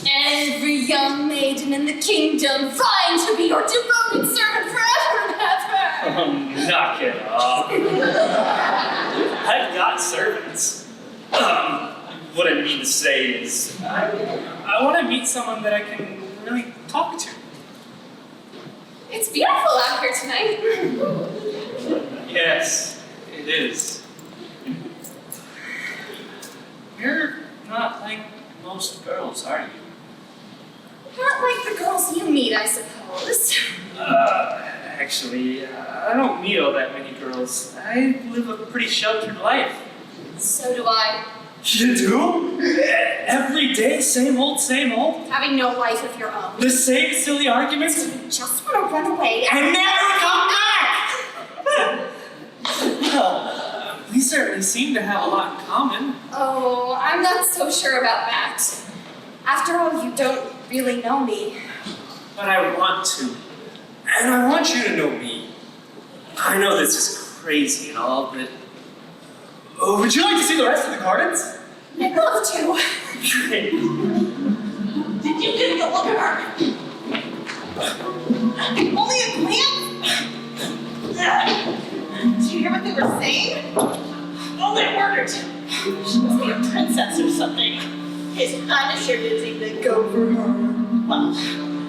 Every young maiden in the kingdom vying to be your devoted servant forever and ever. Knock it off. I've got servants. What I mean to say is, I want to meet someone that I can really talk to. It's beautiful out here tonight. Yes, it is. You're not like most girls, are you? Not like the girls you meet, I suppose. Actually, I don't meet all that many girls. I live a pretty sheltered life. So do I. You do? Every day, same old, same old? Having no life of your own. The same silly arguments? You just want to run away And never come back! Well, we certainly seem to have a lot in common. Oh, I'm not so sure about that. After all, you don't really know me. But I want to. And I want you to know me. I know this is crazy and all, but... Oh, would you like to see the rest of the gardens? I'd love to. Great. Did you get a look at her? Only a glance? Did you hear what they were saying? Oh, they murdered. She must be a princess or something. His Highness sure did seem to go for her. Well,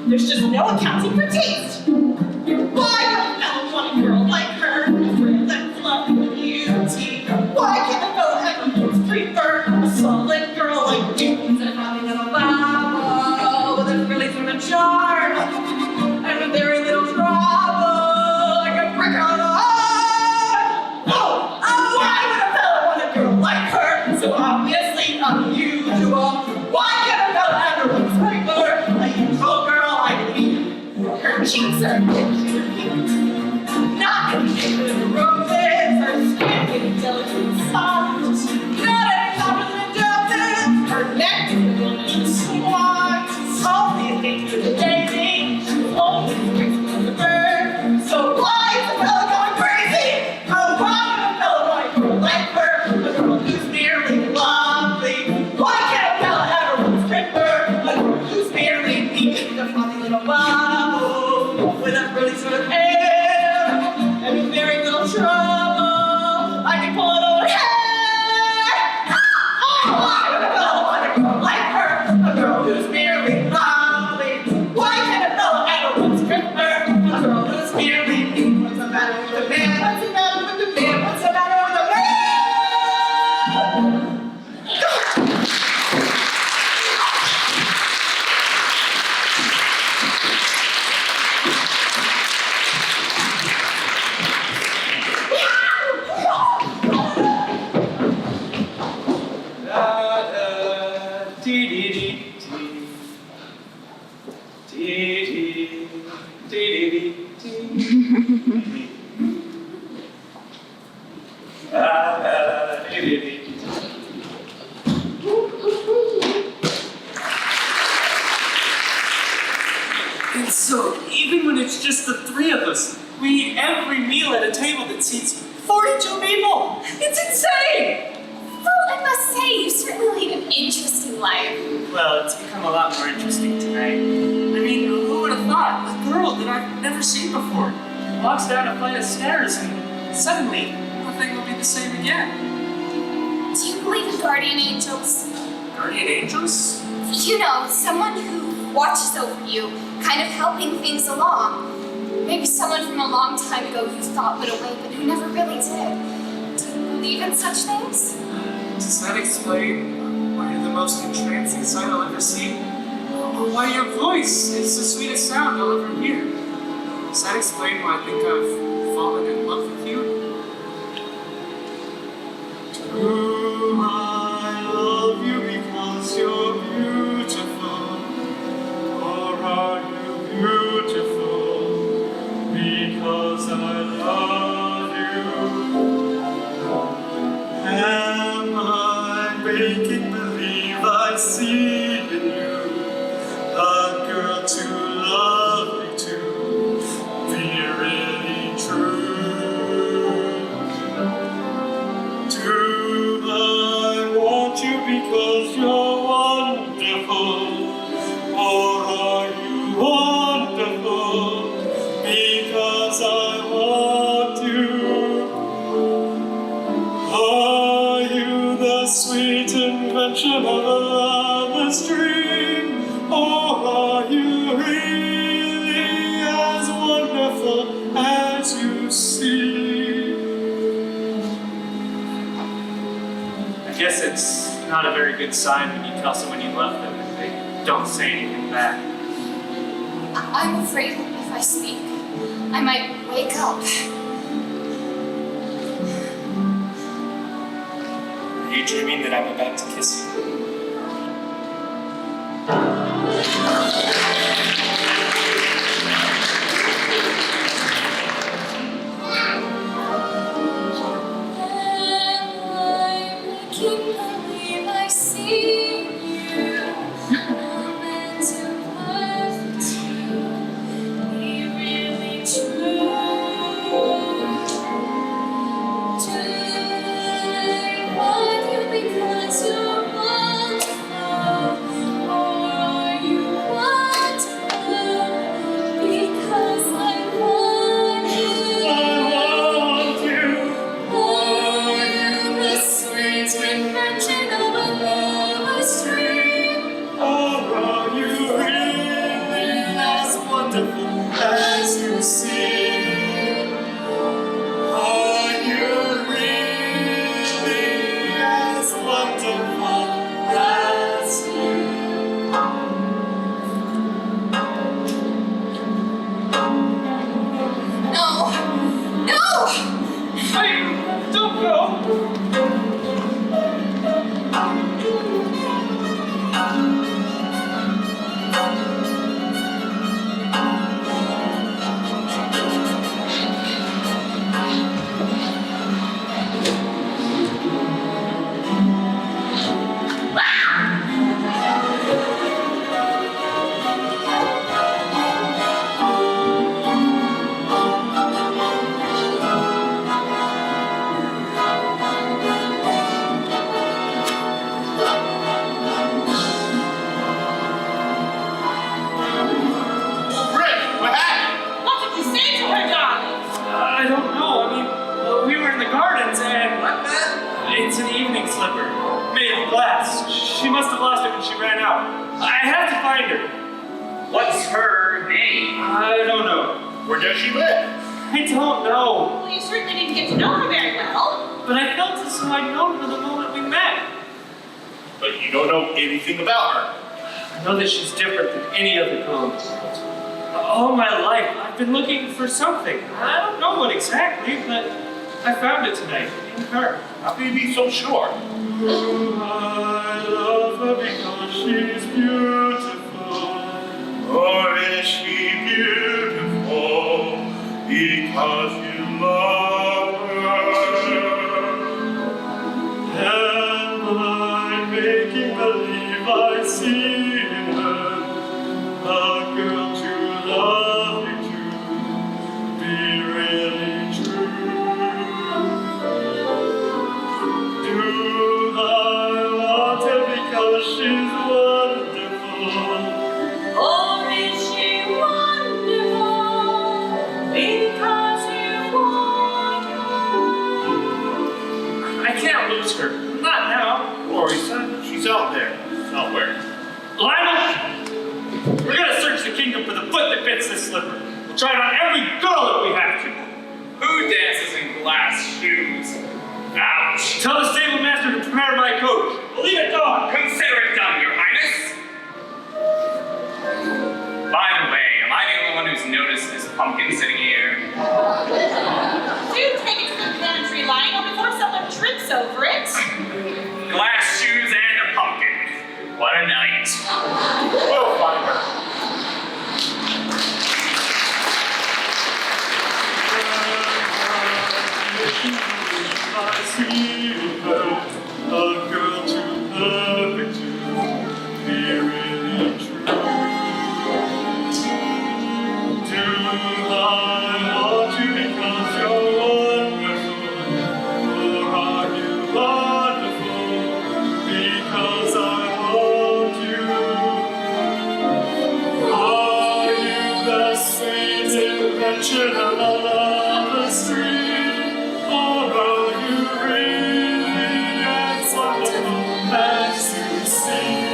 there's just no accounting for taste. Why don't I want a girl like her? Frail and fluffy beauty. Why can't a fellow ever prefer a solid girl like you? Instead of having a babble with a really sort of charm and a very little trouble like a brick on a heart. Oh, why would a fellow want a girl like her? So obviously unusual. Why can't a fellow ever respect her? A usual girl like me. Her cheeks are not in roses, her skin getting delicate and soft. Not any softer than a dolphin. Her neck is a swan. All these things are the dating. She's always graceful as a bird. So why is the fella going crazy? Oh, why would a fella want a girl like her? A girl who's merely lovely. Why can't a fella ever respect her? A girl who's merely neat. A funny little bubble with a really sort of hair. And with very little trouble, I can pull it over hair. Oh, why would a fellow want a girl like her? A girl who's merely lovely. Why can't a fellow ever respect her? A girl who's merely neat. What's the matter with the man? What's the matter with the man? What's the matter with the man? And so, even when it's just the three of us, we eat every meal at a table that seats 42 people. It's insane! Well, I must say, you certainly lead an interesting life. Well, it's become a lot more interesting tonight. I mean, who would have thought? A girl that I've never seen before walks down a flight of stairs and suddenly nothing will be the same again. Do you believe in guardian angels? Guardian angels? You know, someone who watches over you, kind of helping things along. Maybe someone from a long time ago you thought would away, but who never really did. Do you believe in such things? Does that explain why you're the most entrancing sight I'll ever see? Or why your voice is the sweetest sound I'll ever hear? Does that explain why I think I've fallen in love with you? Do I love you because you're beautiful? Or are you beautiful because I love you? Am I making believe I see in you a girl too lovely to be really true? not a very good sign when you tell someone you love them and they don't say anything back. I'm afraid if I speak, I might wake up. Are you dreaming that I'm about to kiss you? It's an evening slipper, made of glass. She must have lost it when she ran out. I have to find her. What's her name? I don't know. Where does she live? I don't know. Well, you certainly didn't get to know her very well. But I felt as though I'd known her the moment we met. But you don't know anything about her. I know that she's different than any other girl in the world. All my life, I've been looking for something. I don't know what exactly, but I found it tonight in her. How can you be so sure? I love her because she's beautiful. Or is she beautiful because you love her? Am I making believe I see in her a girl too lovely to be really true? Do I want her because she's wonderful? Or is she wonderful because you want I can't lose her. Not now. Rory, son, she's out there somewhere. Lionel, we're gonna search the kingdom for the foot that fits this slipper. We'll try it on every girl that we have to. Who dances in glass shoes? Ouch! Tell the stable master to prepare my coach. We'll leave it gone. Consider it done, Your Highness. By the way, am I the only one who's noticed this pumpkin sitting here? Do take it to the pantry, Lionel, before someone trips over it. Glass shoes and a pumpkin. What a night. We'll find her. I see her, a girl too perfect to be really true. Do I want you because you're wonderful, or are you wonderful because I want you? Are you the sweet invention of a lover's dream, or are you really as wonderful as you seem?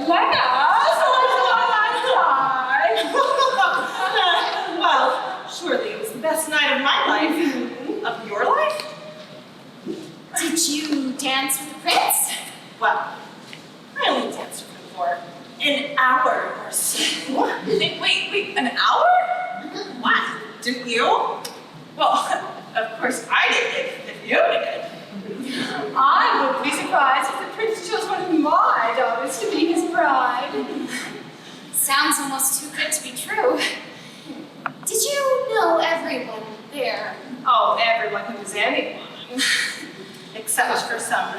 Let us. Well, surely it was the best night of my life. Of your life? Did you dance with the prince? Well, I only danced with him for an hour or so. Wait, an hour? What? Didn't you? Well, of course I did, if you did. I wouldn't be surprised if the prince chose one of my daughters to be his bride. Sounds almost too good to be true. Did you know everyone there? Oh, everyone who was anyone. Except for some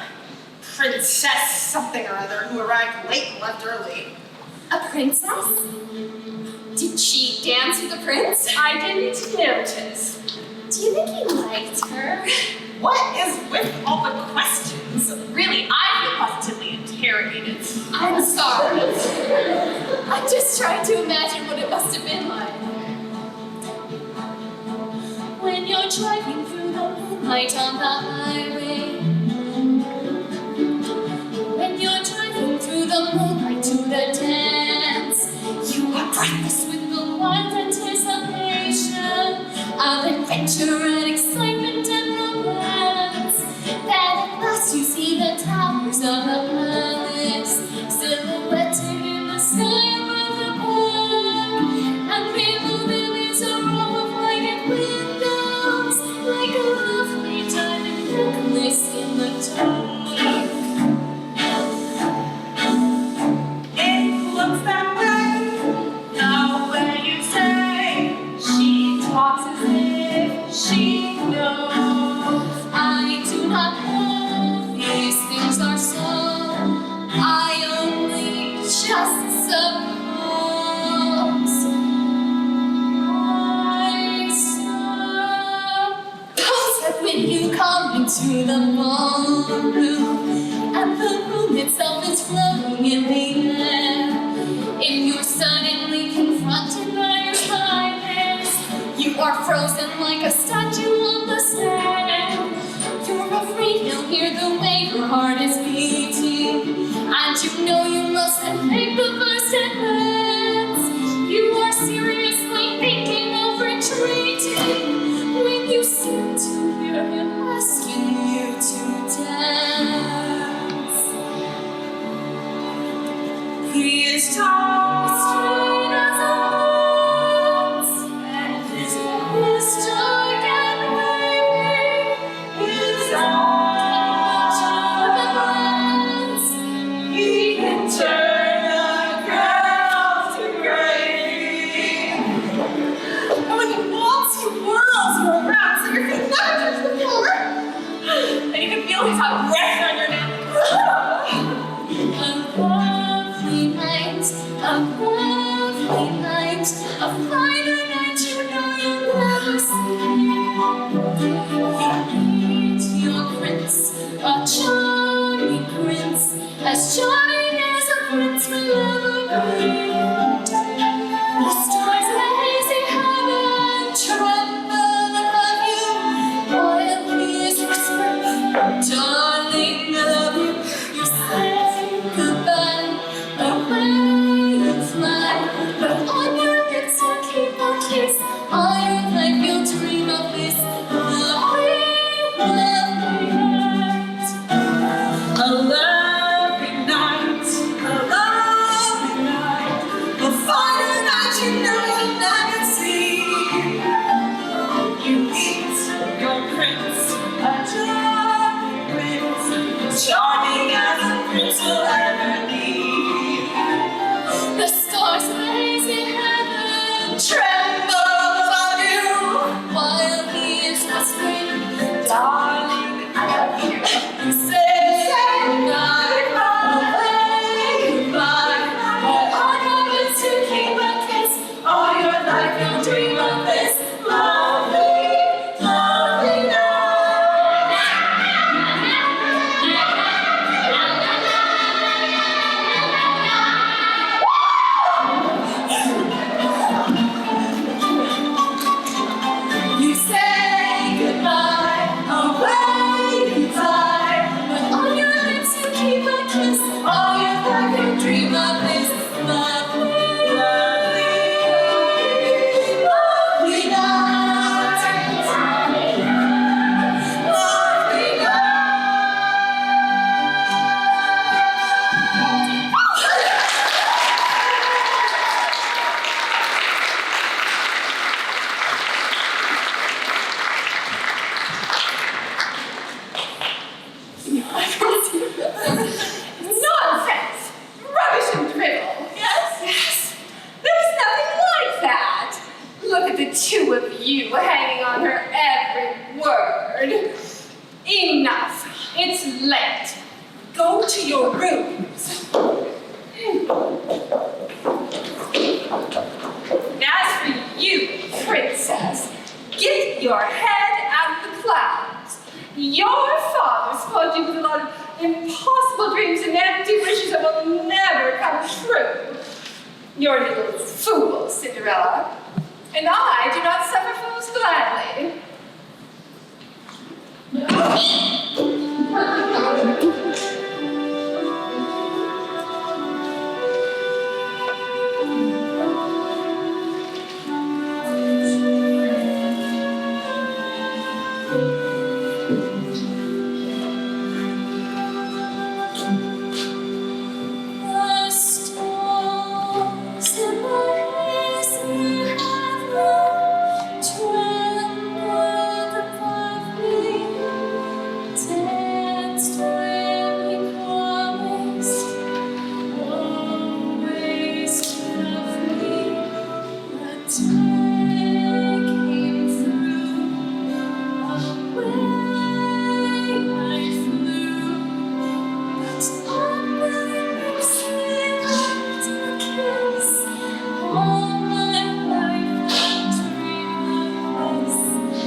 princess something or other who arrived late and left early. A princess? Did she dance with the prince? I didn't notice. Do you think he liked her? What is with all the questions? Really, I feel positively interrogated. I'm sorry. I'm just trying to imagine what it must have been like. When you're driving through the moonlight on the highway. When you're driving through the moonlight to the dance. You are breathless with the wild anticipation of adventure and excitement and romance. Then at last you see the towers of the palace, silhouetted in the sky above the park. And below them is a row of lighted windows, like a lovely diamond necklace in the dark. It looks that way. The way you say. She talks as if she knows. I do not know these things are so. I only just suppose. I suppose that when you come into the ballroom and the room itself is floating in the air, and you're suddenly confronted by your highness, you are frozen like a statue on the sand. You're afraid he'll hear the way your heart is beating, and you know you mustn't make the first advance. You are seriously thinking of retreating when you seem to hear him asking you to dance. He is tall. Straight as a lance, and his hair is dark and wavy. His eyes He can turn a crowd to gravy. And when he walks, he whirls you around so your feet never touch the floor. And you can feel his hot breath on your neck. a lovely night, a finer night you know you'll never see. You meet your prince, a charming prince, as charming as a prince will ever be. The stars in the hazy heaven tremble above you, while he is whispering, darling, I love you. You say goodbye, away you fly, but on your lips you keep a kiss. All your life you'll dream of this lovely, lovely night. A lovely night, a lovely night, a finer night you know you'll never see. You meet your prince, a charming prince, charming as a prince will ever be. The stars in the hazy heaven Tremble above you, while he is whispering, darling, I love you. you say goodnight, away goodbye. All your lips you keep a kiss, all your life you'll dream of this lovely, lovely night. Nonsense! Rubbish and drivel! Yes? Yes! There's nothing like that! Look at the two of you hanging on her every word. Enough! It's late. Go to your rooms. As for you, princess, get your head out of the clouds. Your father spoiled you with a lot of impossible dreams and empty wishes that will never come true. You're a little fool, Cinderella, and I do not suffer fools gladly. The stars in the hazy heaven trembled above me, danced when he promised always to love me. The day came through, away I flew. But on my lips he left a kiss. All my life I've dreamed of this.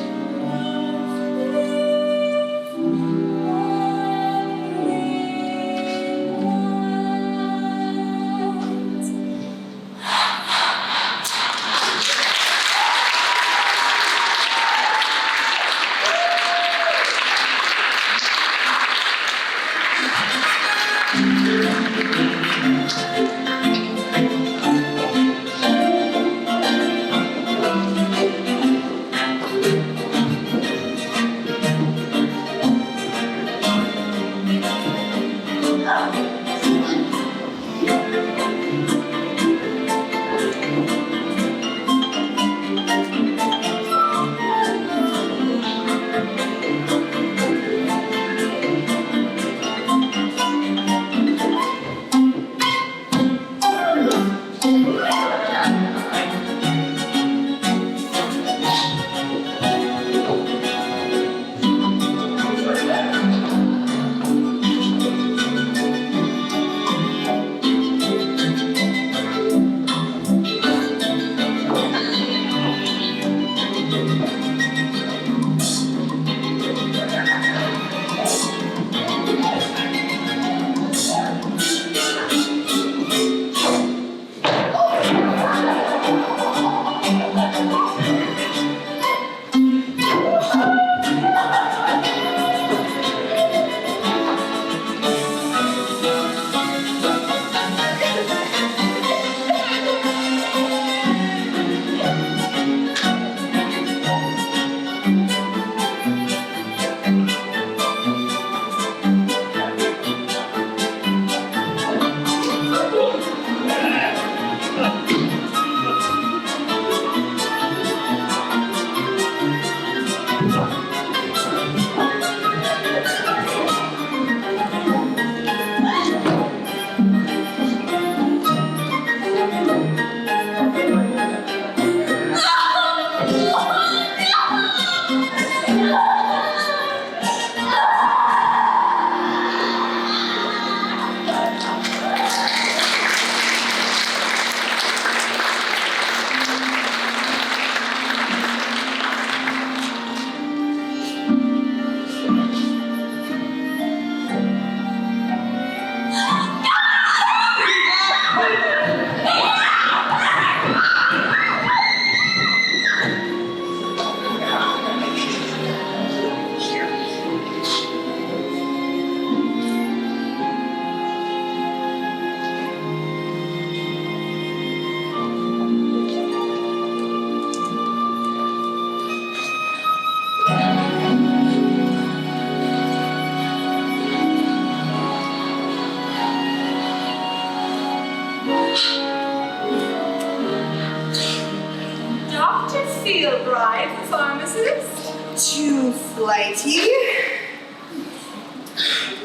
Fieldbride, the pharmacist. Too flighty.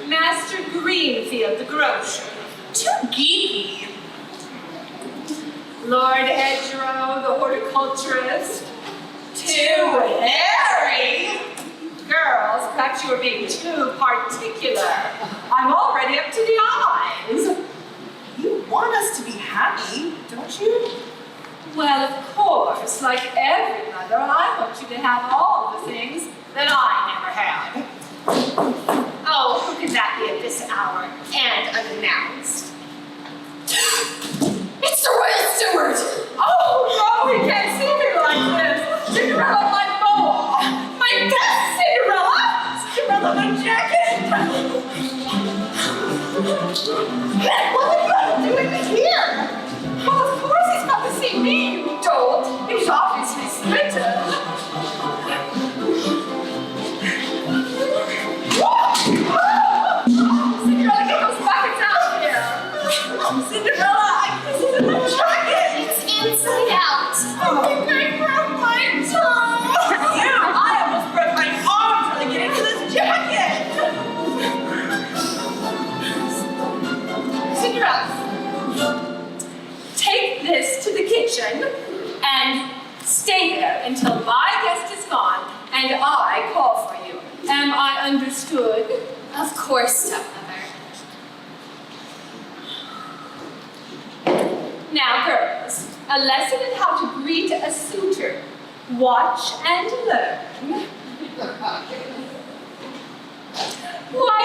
Master Green. Greenfield the grocer. Too geeky. Lord Edgerow the horticulturist. Too hairy. Girls, perhaps you are being too particular. I'm already up to the eyes. You want us to be happy, don't you? Well, of course, like every mother, I want you to have all the things that I never had. Oh, who could that be at this hour and unannounced? It's the Royal Steward! Oh, no, he can't see me like this. Cinderella, my boa. My best Cinderella. Cinderella, my jacket. What are you doing here? Well, of course he's got to see me, you dolt. He's obviously smitten. Cinderella, get those buckets out here. Cinderella, this isn't the jacket. It's inside out. I think I broke my toe. Yeah, I almost broke my arm trying to get into this jacket. Cinderella, take this to the kitchen and stay there until my guest is gone and I call for you. Am I understood? Of course, stepmother. Now, girls, a lesson in how to greet a suitor. Watch and learn. Why,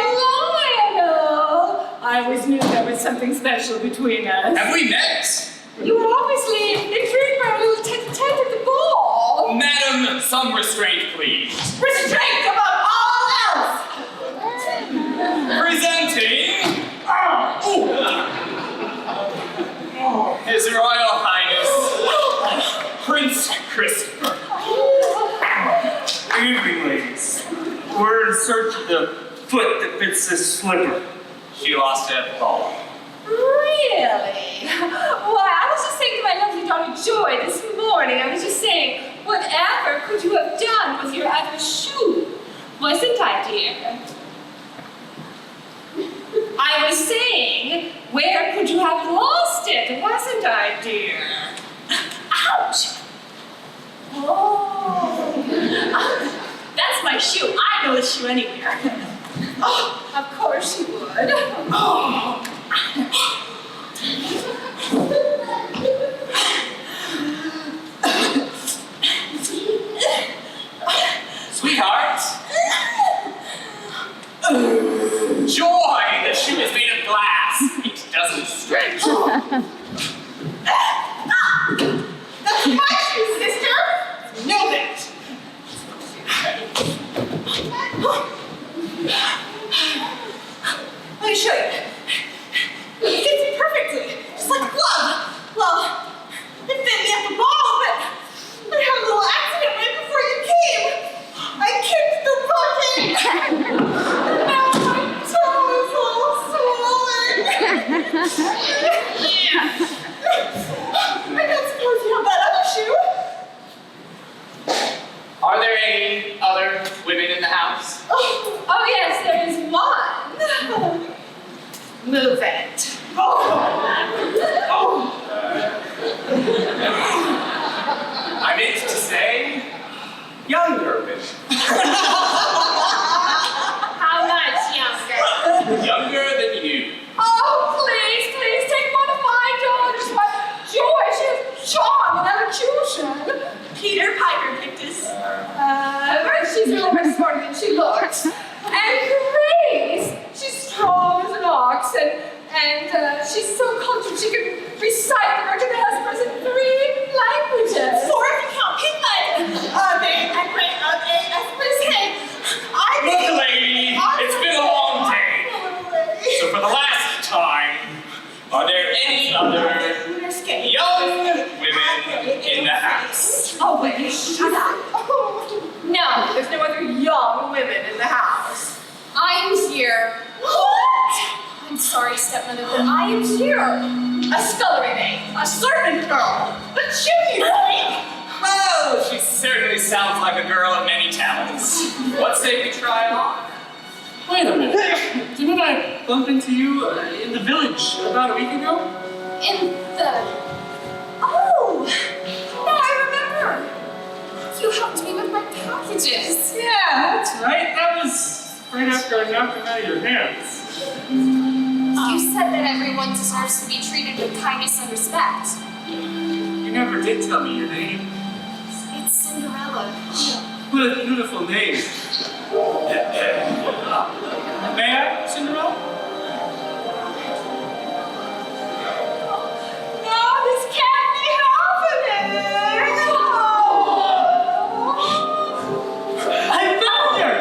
Lionel! I always knew there was something special between us. Have we met? You were obviously intrigued by a little tete-a-tete at the ball. Madam, some restraint, please. Restraint above all else! Presenting His Royal Highness, Prince Christopher. Good evening, ladies. We're in search of the foot that fits this slipper. She lost it at the ball. Really? Why, I was just saying to my lovely daughter Joy this morning, I was just saying, whatever could you have done with your other shoe? Wasn't I, dear? I was saying, where could you have lost it? Wasn't I, dear? Ouch. Oh. That's my shoe. I know the shoe anywhere. Oh, of course you would. Oh. Sweetheart. Joy, the shoe is made of glass. It doesn't stretch. That's my shoe, sister. Know that. Let me show you. It fits me perfectly, just like a glove. Well, it fit me at the ball, but I had a little accident right before you came. I kicked the bucket. Now my toe is all swollen. I don't suppose you have that other shoe. Are there any other women in the house? Oh yes, there is one. Move it. I meant to say, younger women. How much younger? Younger than you. Oh, please, please, take one of my daughters. Why, Joy, she has charm and elocution. Peter Piper picked us. She's really much smarter than she looks. And Grace, she's strong as an ox, and she's so cultured she can recite the Virgin Vespers in 3 languages. 4 if you count Piglet. Look, lady, it's been a long day. So for the last time, are there any other young women in the house? Oh, wait, shut up. No, there's no other young women in the house. I'm here. What? I'm sorry, stepmother, but I am here. A scullery maid. A servant girl. The chimney lady. Well, she certainly sounds like a girl of many talents. What say we try on? Wait a minute. Didn't I bump into you in the village about a week ago? In the... Oh! Now I remember! You helped me with my packages. Yeah, that's right. That was right after I knocked them out of your hands. You said that everyone deserves to be treated with kindness and respect. You never did tell me your name. It's Cinderella. What a beautiful name. May I, Cinderella? No, this can't be happening! I found her!